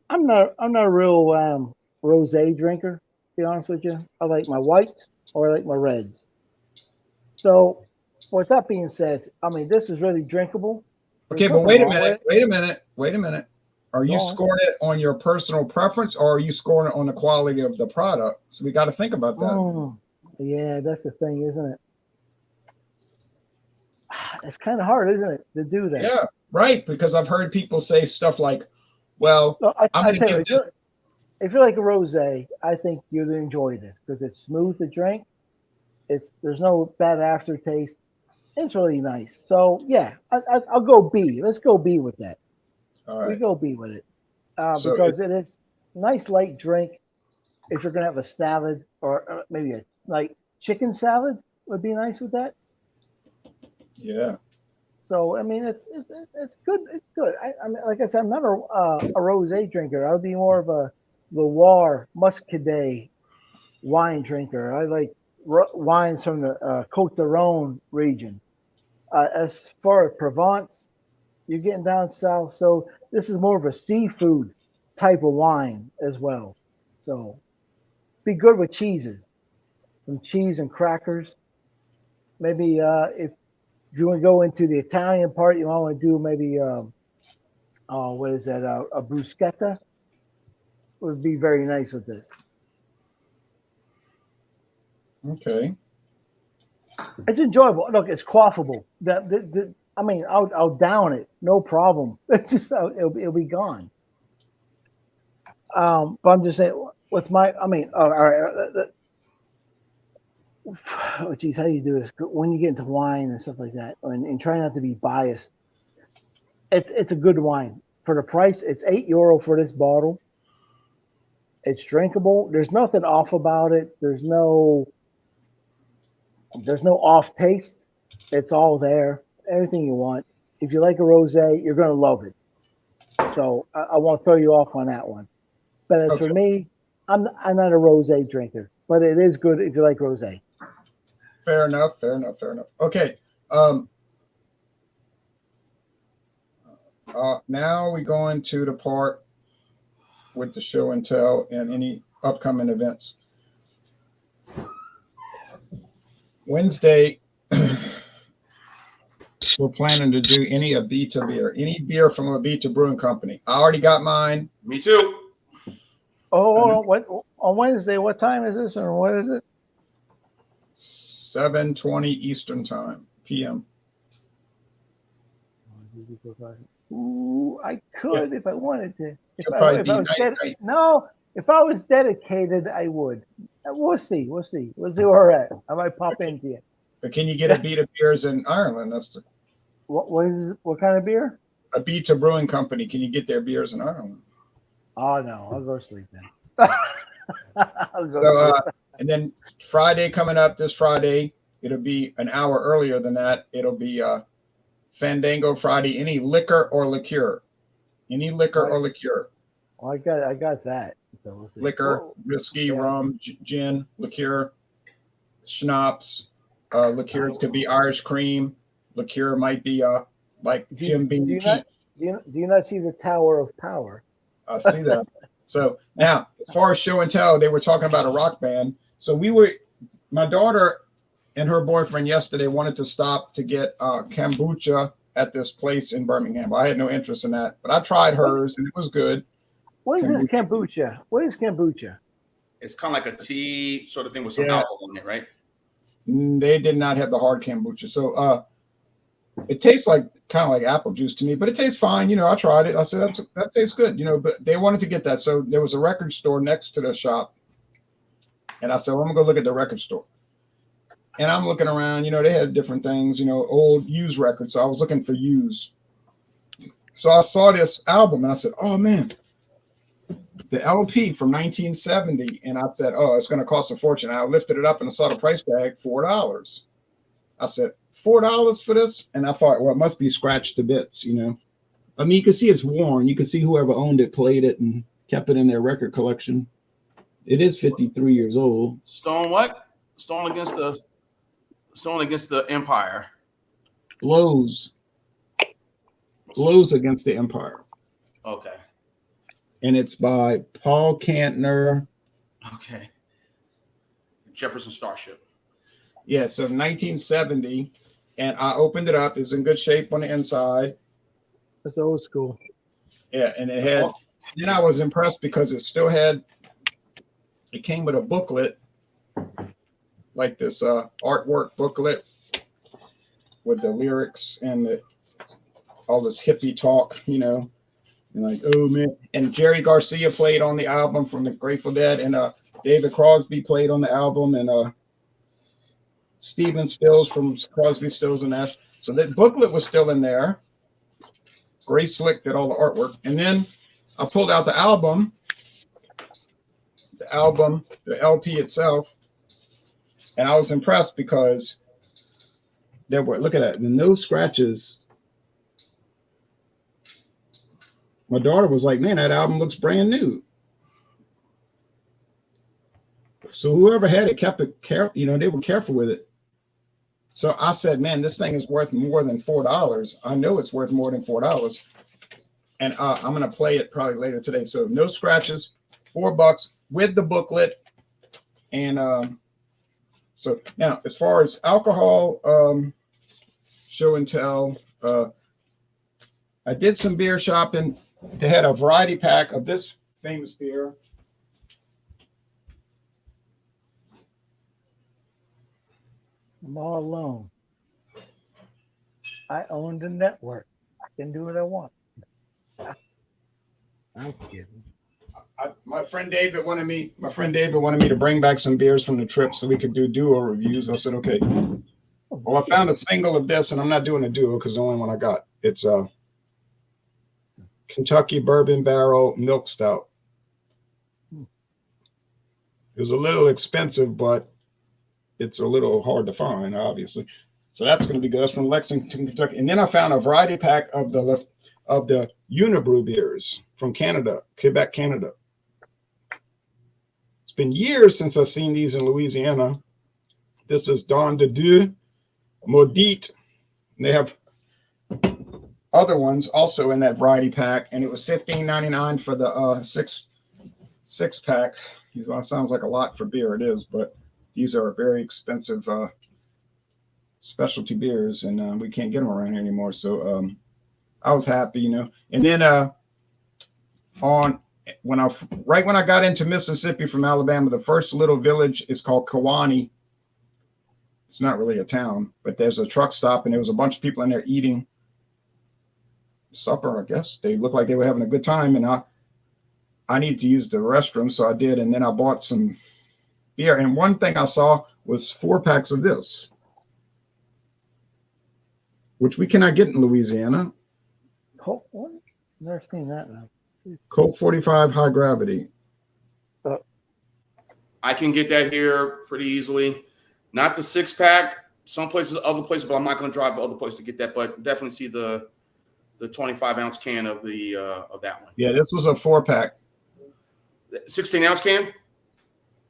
I'm not a real rosé drinker, to be honest with you. I like my whites or I like my reds. So with that being said, I mean, this is really drinkable. Okay, but wait a minute. Are you scoring it on your personal preference or are you scoring it on the quality of the product? So we got to think about that. Yeah, that's the thing, isn't it? It's kind of hard, isn't it, to do that? Yeah, right. Because I've heard people say stuff like, well, I'm going to give this. If you like a rosé, I think you'd enjoy this because it's smooth to drink. There's no bad aftertaste. It's really nice. So yeah, I'll go B. Let's go B with that. All right. We go B with it because it is nice light drink. If you're gonna have a salad or maybe a like chicken salad would be nice with that. Yeah. So I mean, it's good. It's good. I mean, like I said, I'm not a rosé drinker. I would be more of a Loire Muscadet wine drinker. I like wines from the Côte d'Aron region. As far as Provence, you're getting down south. So this is more of a seafood type of wine as well. So be good with cheeses, some cheese and crackers. Maybe if you want to go into the Italian part, you want to do maybe what is that? A bruschetta would be very nice with this. Okay. It's enjoyable. Look, it's quaffable. I mean, I'll down it, no problem. It's just it'll be gone. But I'm just saying, with my, I mean, all right. Oh, geez, how do you do this when you get into wine and stuff like that, and try not to be biased? It's a good wine for the price. It's €8 for this bottle. It's drinkable. There's nothing off about it. There's no off taste. It's all there. Everything you want. If you like a rosé, you're going to love it. So I won't throw you off on that one. But as for me, I'm not a rosé drinker, but it is good if you like rosé. Fair enough. Fair enough. Fair enough. Okay. Now we go into the part with the show and tell and any upcoming events. Wednesday, we're planning to do any Abita beer, any beer from Abita Brewing Company. I already got mine. Me too. Oh, what on Wednesday? What time is this, or what is it? 7:20 Eastern Time, PM. Ooh, I could if I wanted to. If It'll I, probably if be I was night. no, if I was dedicated, I would. We'll see. We'll see. We'll see where we're at. I might pop into you. But can you get Abita beers in Ireland? That's the What kind of beer? Abita Brewing Company. Can you get their beers in Ireland? Oh no, I'll go sleep then. I'll go So, sleep. and then Friday coming up this Friday, it'll be an hour earlier than that. It'll be Fandango Friday. Any liquor or liqueur, any liquor or liqueur. Oh, I got that. So we'll see. Liquor, Oh, whiskey, yeah. rum, gin, liqueur, schnapps. Liqueurs could be Irish cream. Liqueur might be like Jim Beam peach. Do you not see the Tower of Power? I see that. So now, as far as show and tell, they were talking about a rock band. So my daughter and her boyfriend yesterday wanted to stop to get kombucha at this place in Birmingham. I had no interest in that, but I tried hers and it was good. What is this kombucha? What is kombucha? It's kind of like a tea sort of thing with some Yeah. alcohol in it, right? They did not have the hard kombucha. So it tastes like kind of like apple juice to me, but it tastes fine. I tried it. I said, that tastes good, but they wanted to get that. So there was a record store next to the shop. And I said, well, I'm gonna go look at the record store. And I'm looking around, they had different things, old used records. So I was looking for used. So I saw this album and I said, oh man, the LP from 1970. And I said, oh, it's going to cost a fortune. I lifted it up and I saw the price tag, $4. I said, $4 for this? And I thought, well, it must be scratched to bits, I mean, you can see it's worn. You can see whoever owned it played it and kept it in their record collection. It is 53 years old. Stone what? Stone against the Empire. Blows against the Empire. Okay. And it's by Paul Kantner. Okay. Jefferson Starship. Yeah, so 1970. And I opened it up. It's in good shape on the inside. That's old school. Yeah, and it had, then I was impressed because it came with a booklet, like this artwork booklet with the lyrics and all this hippie talk, and like, oh man. And Jerry Garcia played on the album from the Grateful Dead, and David Crosby played on the album, and Stephen Stills from Crosby, Stills and Nash. So that booklet was still in there. Gray Slick did all the artwork. And then I pulled out the album, the LP itself, and I was impressed because there were, look at that, no scratches. My daughter was like, man, that album looks brand new. So whoever had it kept it careful, they were careful with it. So I said, man, this thing is worth more than $4. I know it's worth more than $4. And I'm going to play it probably later today. So no scratches, $4 with the booklet. And so now, as far as alcohol, show and tell, I did some beer shopping. They had a variety pack of this famous beer. I'm all alone. I own the network. I can do what I want. I'm kidding. My friend David wanted me to bring back some beers from the trip so we could do duo reviews. I said, okay. Well, I found a single of this, and I'm not doing a duo because the only one I got. It's Kentucky Bourbon Barrel Milk Stout. It was a little expensive, but it's a little hard to find, obviously. So that's going to be good. That's from Lexington, Kentucky. And then I found a variety pack of the Unibrew beers from Canada, Quebec, Canada. It's been years since I've seen these in Louisiana. This is Don de Dieu Maudit. And they have other ones also in that variety pack, and it was $15.99 for the six pack. Well, it sounds like a lot for beer. It is, but these are very expensive specialty beers, and we can't get them around here anymore. So I was happy, you know. And then when I got into Mississippi from Alabama, the first little village is called Kewanee. It's not really a town, but there's a truck stop, and there was a bunch of people in there eating supper, I guess. They looked like they were having a good time, and I needed to use the restroom, so I did, and then I bought some beer. And one thing I saw was 4 packs of this, which we cannot get in Louisiana. Coke, what? Never seen that now. Coke 45 High Gravity. I can get that here pretty easily. Not the 6-pack. Some places, other places, but I'm not going to drive to other places to get that. But definitely see the 25-ounce can of that one. Yeah, this was a 4-pack. 16-ounce can.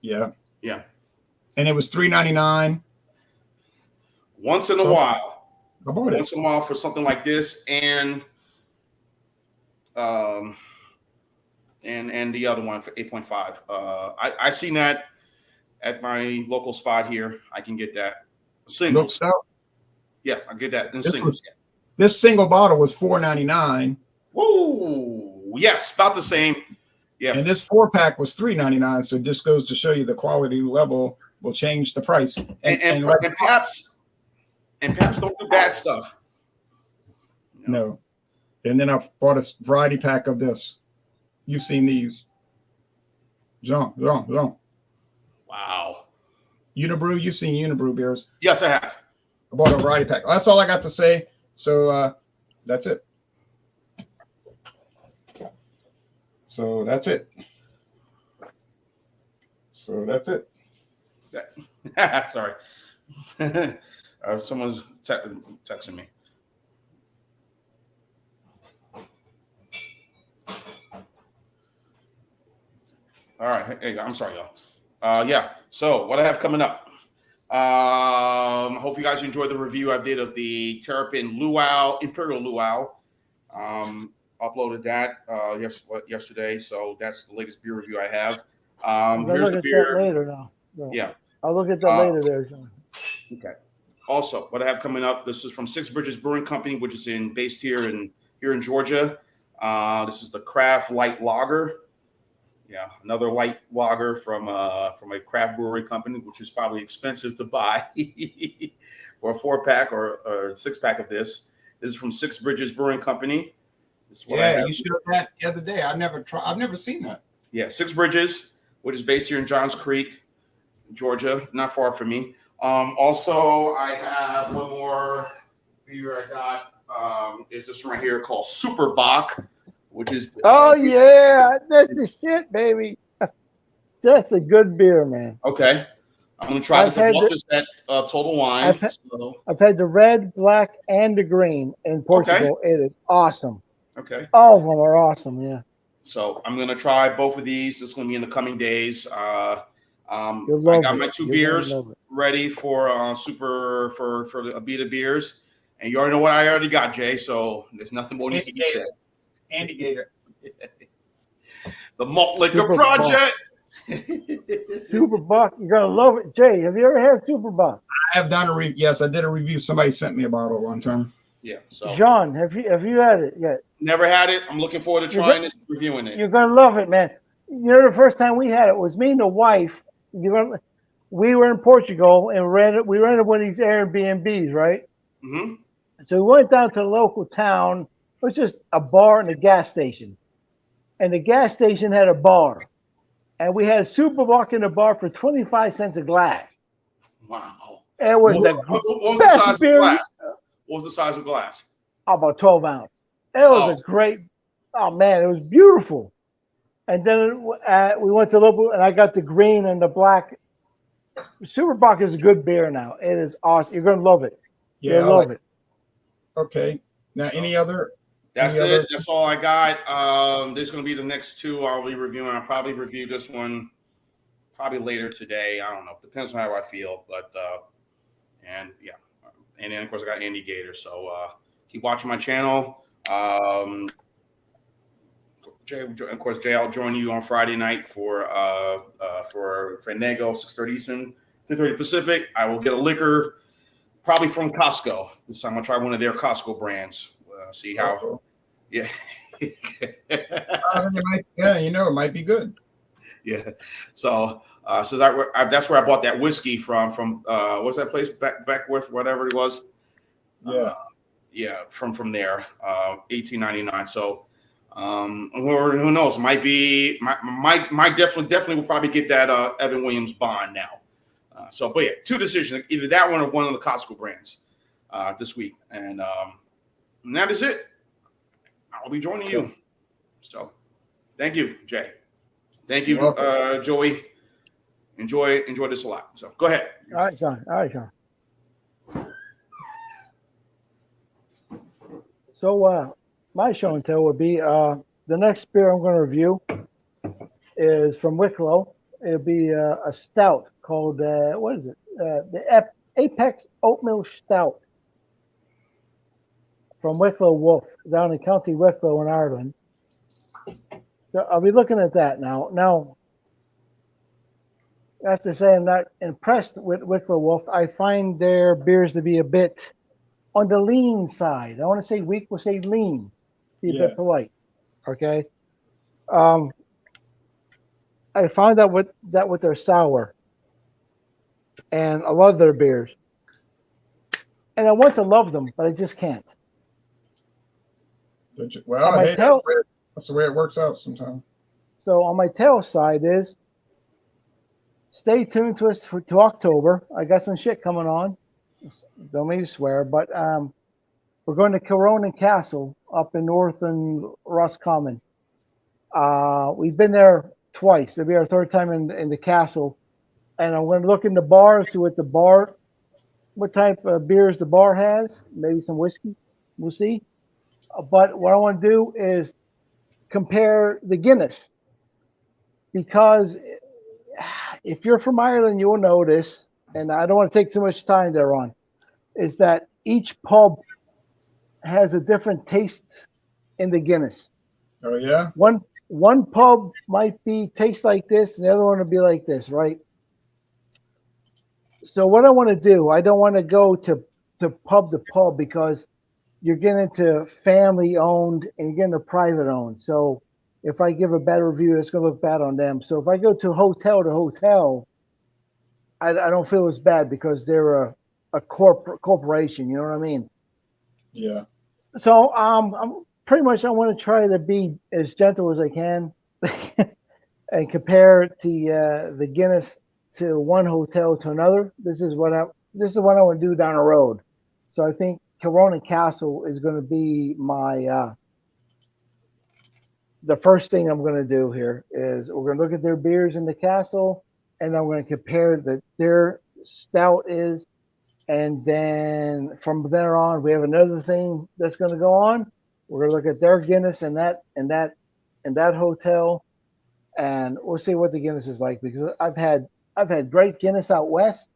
Yeah. Yeah. And it was $3.99. Once in a while. I bought it. Once in a while for something like this, and the other one for 8.5. I seen that at my local spot here. I can get that. Singles. Yeah, I get that in singles. This single bottle was $4.99. Whoa, yes, about the same. Yeah. And this 4-pack was $3.99. So this goes to show you the quality level will change the price. And Pabst don't do bad stuff. No. And then I bought a variety pack of this. You've seen these. Jean. Wow. Unibrew, you've seen Unibrew beers. Yes, I have. I bought a variety pack. That's all I got to say. So that's it. So that's it. Sorry. Someone's texting me. All right. Hey, I'm sorry, y'all. Yeah. So what I have coming up. Hope you guys enjoyed the review I did of the Terrapin Luau, Imperial Luau. Uploaded that yesterday. So that's the latest beer review I have. Here's the beer. Later now. No. Yeah. I'll look at that later there, John. Okay. Also, what I have coming up, this is from Six Bridges Brewing Company, which is based here in Georgia. This is the Craft Light Lager. Yeah, another light lager from a craft brewery company, which is probably expensive to buy for a 4-pack or 6-pack of this. This is from Six Bridges Brewing Company. Yeah, you showed that the other day. I've never seen that. Yeah, Six Bridges, which is based here in Johns Creek, Georgia, not far from me. Also, I have one more beer I got. It's this one right here called Super Bock, which is yeah, that's the shit, baby. That's a good beer, man. Okay, I'm gonna try this. I bought this at Total Wine. I've had the red, black, and the green in Portugal. Okay. It is awesome. Okay, all of them are awesome. Yeah. So I'm gonna try both of these. It's gonna be in the coming days. I got my 2 beers ready for the Abita beers, and you already know what I already got, Jay. So there's nothing more needs to be said. Andy Gator. The Malt Liquor Project. Super Buck. You're going to love it. Jay, have you ever had Super Buck? I have done a review. Yes, I did a review. Somebody sent me a bottle one time. Yeah. So John, have you had it yet? Never had it. I'm looking forward to trying this and reviewing it. You're going to love it, man. You know, the first time we had it was me and the wife. We were in Portugal and we rented one of these Airbnbs, right? Mm-hmm. So we went down to the local town. It was just a bar and a gas station. And the gas station had a bar. And we had Super Buck in the bar for 25 cents a glass. Wow. It was what was the size of the glass? What was the size of the glass? About 12 ounce. It was a great, oh man, it was beautiful. And then we went to local, and I got the green and the black. Super Buck is a good beer now. It is awesome. You're going to love it. Yeah, you'll love it. Okay. Now, any other? That's it. That's all I got. There's going to be the next 2 I'll be reviewing. I'll probably review this one probably later today. I don't know. Depends on how I feel. But and yeah, and then of course I got Andy Gator. So keep watching my channel. Jay, of course, Jay, I'll join you on Friday night for Fandango, 6:30 Eastern, 3:30 Pacific. I will get a liquor, probably from Costco. This time I'll try one of their Costco brands. See how, Uh-oh. yeah. Yeah, it might be good. Yeah. So that's where I bought that whiskey from what's that place Beckwith, whatever it was. Yeah. Yeah, from there, 1899. So. Or who knows? Might definitely will probably get that Evan Williams bond now. But yeah, two decisions, either that one or one of the Costco brands this week, and that is it. I'll be joining you. So, thank you, Jay. Thank you, Joey. Enjoy this a lot. So, go ahead. All right, John. So, my show and tell would be the next beer I'm going to review is from Wicklow. It'll be a stout called, what is it? The Apex Oatmeal Stout from Wicklow Wolf down in County Wicklow in Ireland. So I'll be looking at that now. Now, I have to say I'm not impressed with Wicklow Wolf. I find their beers to be a bit on the lean side. I want to say weak, we'll say lean. Be a bit polite, okay? I found out with their sour and I love their beers, and I want to love them, but I just can't. Well, hey, that's the way it works out sometimes. So on my tail side is stay tuned to us to October. I got some shit coming on. Don't mean to swear, but we're going to Corona Castle up in northern Roscommon. We've been there twice. It'll be our third time in the castle. And I'm going to look in the bar, see what type of beers the bar has. Maybe some whiskey. We'll see. But what I want to do is compare the Guinness. Because if you're from Ireland, you'll notice, and I don't want to take too much time there on, is that each pub has a different taste in the Guinness. Oh yeah. One pub might taste like this, and the other one will be like this, right? So what I want to do, I don't want to go to pub because you're getting into family owned and you're getting a private owned. So if I give a bad review, it's going to look bad on them. So if I go to hotel, I don't feel as bad because they're a corporation. You know what I mean? Yeah. So I'm pretty much, I want to try to be as gentle as I can and compare the Guinness to one hotel to another. This is what I want to do down the road. So I think Corona Castle is going to be my the first thing I'm going to do here is we're going to look at their beers in the castle, and I'm going to compare their stout is. And then from there on, we have another thing that's going to go on. We're going to look at their Guinness and that hotel, and we'll see what the Guinness is like, because I've had great Guinness out west,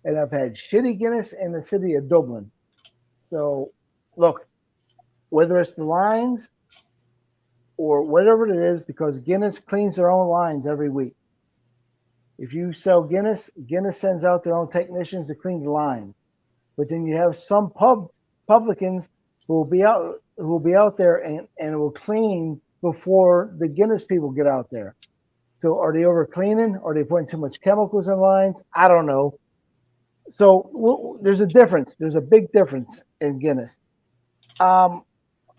and I've had shitty Guinness in the city of Dublin. So, look, whether it's the lines or whatever it is, because Guinness cleans their own lines every week. If you sell Guinness sends out their own technicians to clean the line. But then you have some publicans who will be out there and will clean before the Guinness people get out there. So are they over cleaning? Are they putting too much chemicals in lines? I don't know. So there's a difference. There's a big difference in Guinness. Other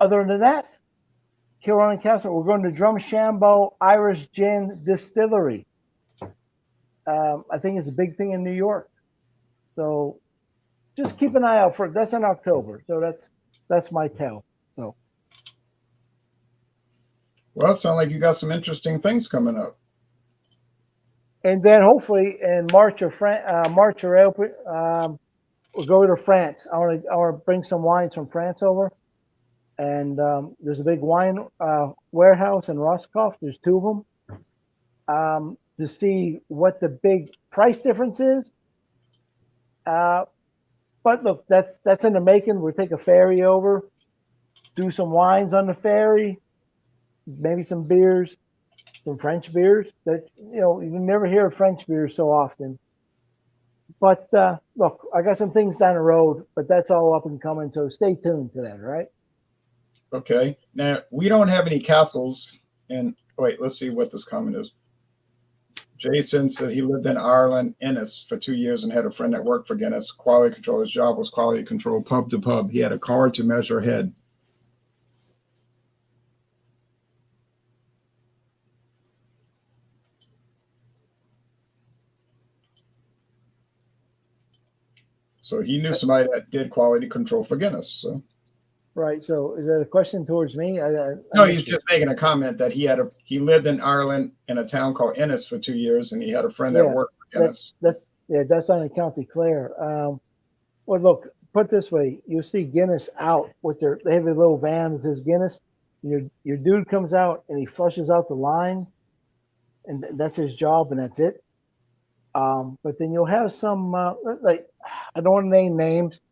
than that, Corona Castle, we're going to Drumshambo Irish Gin Distillery. I think it's a big thing in New York. So just keep an eye out for it. That's in October. So that's my tell. So. Well, it sounds like you got some interesting things coming up. And then hopefully in March or April, we'll go to France. I want to bring some wines from France over. And there's a big wine warehouse in Roscoff. There's two of them. to see what the big price difference is. But look, that's in the making. We'll take a ferry over, do some wines on the ferry, maybe some beers, some French beers. That you never hear of French beers so often. But look, I got some things down the road, but that's all up and coming. So stay tuned to that. Right? Okay. Now we don't have any castles. And wait, let's see what this comment is. Jason said he lived in Ireland, Ennis, for 2 years and had a friend that worked for Guinness. Quality control. His job was quality control, pub to pub. He had a card to measure head. So he knew somebody that did quality control for Guinness. So. Right. So is that a question towards me? No, he's just making a comment that he lived in Ireland in a town called Ennis for 2 years, and he had a friend that worked for Guinness. That's on in County Clare. Well, look, put it this way: you see Guinness out with they have a little van that says Guinness. Your dude comes out and he flushes out the lines, and that's his job, and that's it. But then you'll have some like I don't want to name names,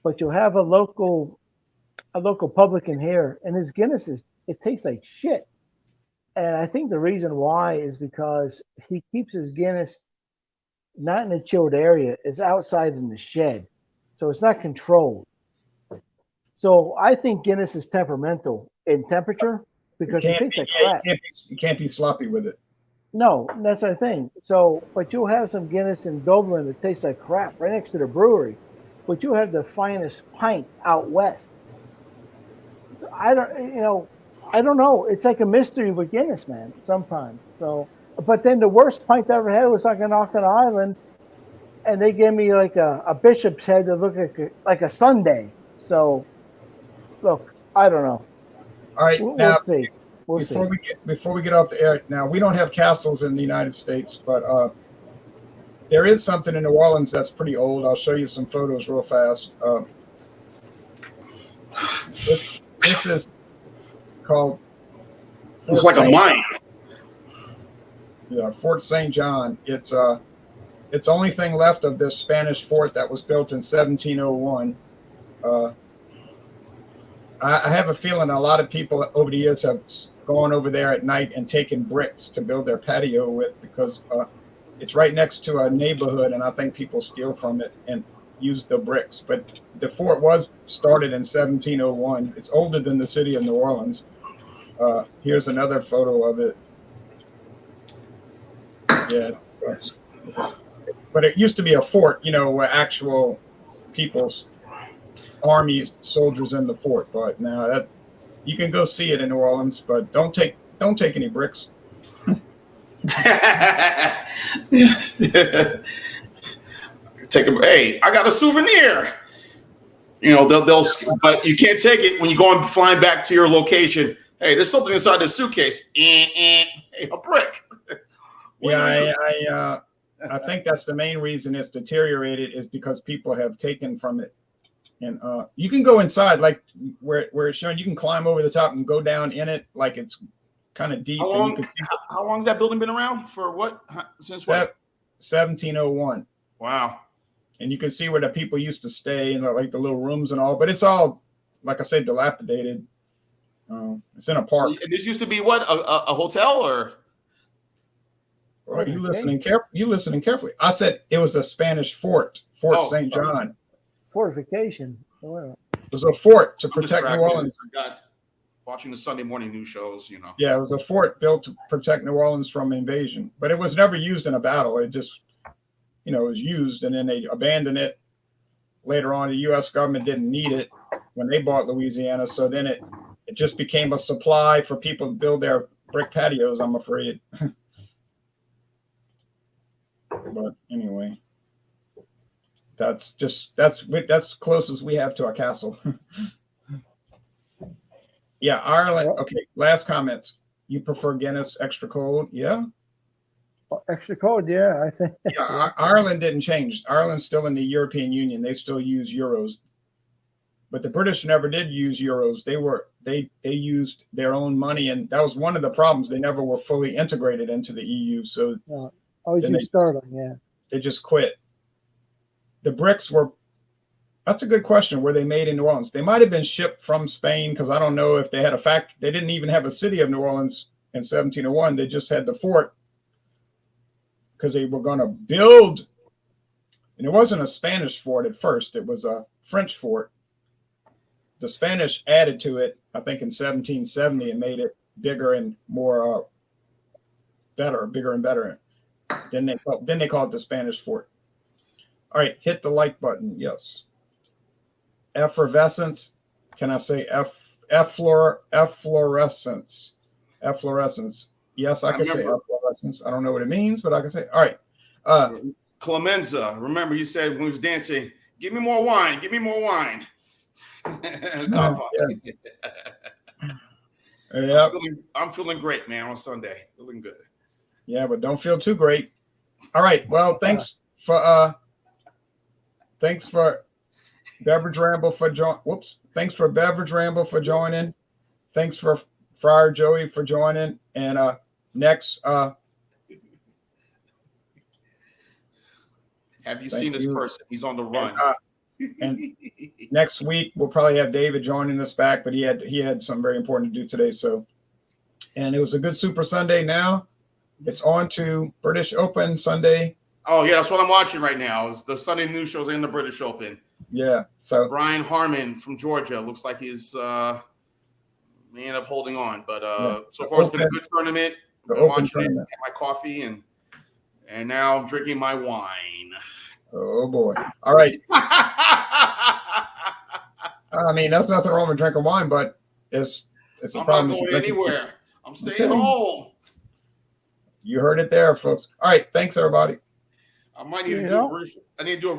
but you'll have a local publican here, and his Guinness it tastes like shit. And I think the reason why is because he keeps his Guinness not in a chilled area, it's outside in the shed. So it's not controlled. So I think Guinness is temperamental in temperature because it tastes like crap. You can't be sloppy with it. No, that's the thing. So, but you'll have some Guinness in Dublin that tastes like crap right next to the brewery. But you have the finest pint out west. I don't know. It's like a mystery with Guinness, man, sometimes. So, but then the worst pint I ever had was like an Auckland Island, and they gave me like a bishop's head that looked like a sundae. So, look, I don't know. All right, we'll see. Before we get off the air, now we don't have castles in the United States, but there is something in New Orleans that's pretty old. I'll show you some photos real fast. This is called. It's like a mine. Yeah, Fort St. John. It's the only thing left of this Spanish fort that was built in 1701. I have a feeling a lot of people over the years have gone over there at night and taken bricks to build their patio with because it's right next to a neighborhood, and I think people steal from it and use the bricks. But the fort was started in 1701. It's older than the city of New Orleans. Here's another photo of it. Yeah. But it used to be a fort, where actual people's army soldiers in the fort. But now that you can go see it in New Orleans, but don't take any bricks. Hey, I got a souvenir. They'll but you can't take it when you're going flying back to your location. Hey, there's something inside this suitcase. Hey, a brick. Yeah, I think that's the main reason it's deteriorated is because people have taken from it. And you can go inside, like where it's showing. You can climb over the top and go down in it, like it's kind of deep. How long has that building been around? For what? Since what? 1701. Wow. And you can see where the people used to stay, like the little rooms and all. But it's all, like I said, dilapidated. It's in a park. And this used to be what? A hotel or? Well, you listening carefully. I said it was a Spanish fort, Fort St. John. Fortification. It was a fort to protect New Orleans. Watching the Sunday morning news shows, Yeah, it was a fort built to protect New Orleans from invasion, but it was never used in a battle. It just, it was used, and then they abandoned it. Later on, the U.S. government didn't need it when they bought Louisiana, so then it just became a supply for people to build their brick patios, I'm afraid. But anyway. That's close as we have to a castle. Yeah, Ireland. Okay, last comments. You prefer Guinness extra cold? Yeah. Extra cold, yeah, I think. Yeah, Ireland didn't change. Ireland's still in the European Union. They still use euros. but the British never did use euros. They used their own money, and that was one of the problems. They never were fully integrated into the EU. So always use sterling. Yeah, they just quit. The bricks were. That's a good question. Were they made in New Orleans? They might have been shipped from Spain, because I don't know if they had a factory. They didn't even have a city of New Orleans in 1701. They just had the fort, because they were going to build. And it wasn't a Spanish fort at first. It was a French fort. The Spanish added to it, I think, in 1770, and made it bigger and more bigger and better. Then they called it the Spanish fort. All right, hit the like button. Yes. Effervescence. Can I say efflorescence? Efflorescence. Yes, I can say efflorescence. I don't know what it means, but I can say. All right. Clemenza. Remember, you said when we was dancing, "Give me more wine. Give me more wine." Yeah. I'm feeling great, man. On Sunday, feeling good. Yeah, but don't feel too great. All right. Well, thanks for Beverage Ramble for Thanks for Beverage Ramble for joining. Thanks for Friar Joey for joining. And next, have you seen this person? He's on the run. And next week we'll probably have David joining us back, but he had something very important to do today. So, and it was a good Super Sunday. Now it's on to British Open Sunday. Oh yeah, that's what I'm watching right now. Is the Sunday news shows in the British Open. Yeah. So Brian Harman from Georgia looks like he's may end up holding on, but so far it's been a good tournament. I'm watching it, had my coffee, and now I'm drinking my wine. Oh boy! All right. I mean, that's nothing wrong with drinking wine, but it's a problem. I'm not going anywhere. I'm staying home. You heard it there, folks. All right. Thanks, everybody. I might need to do a brief. I need to do a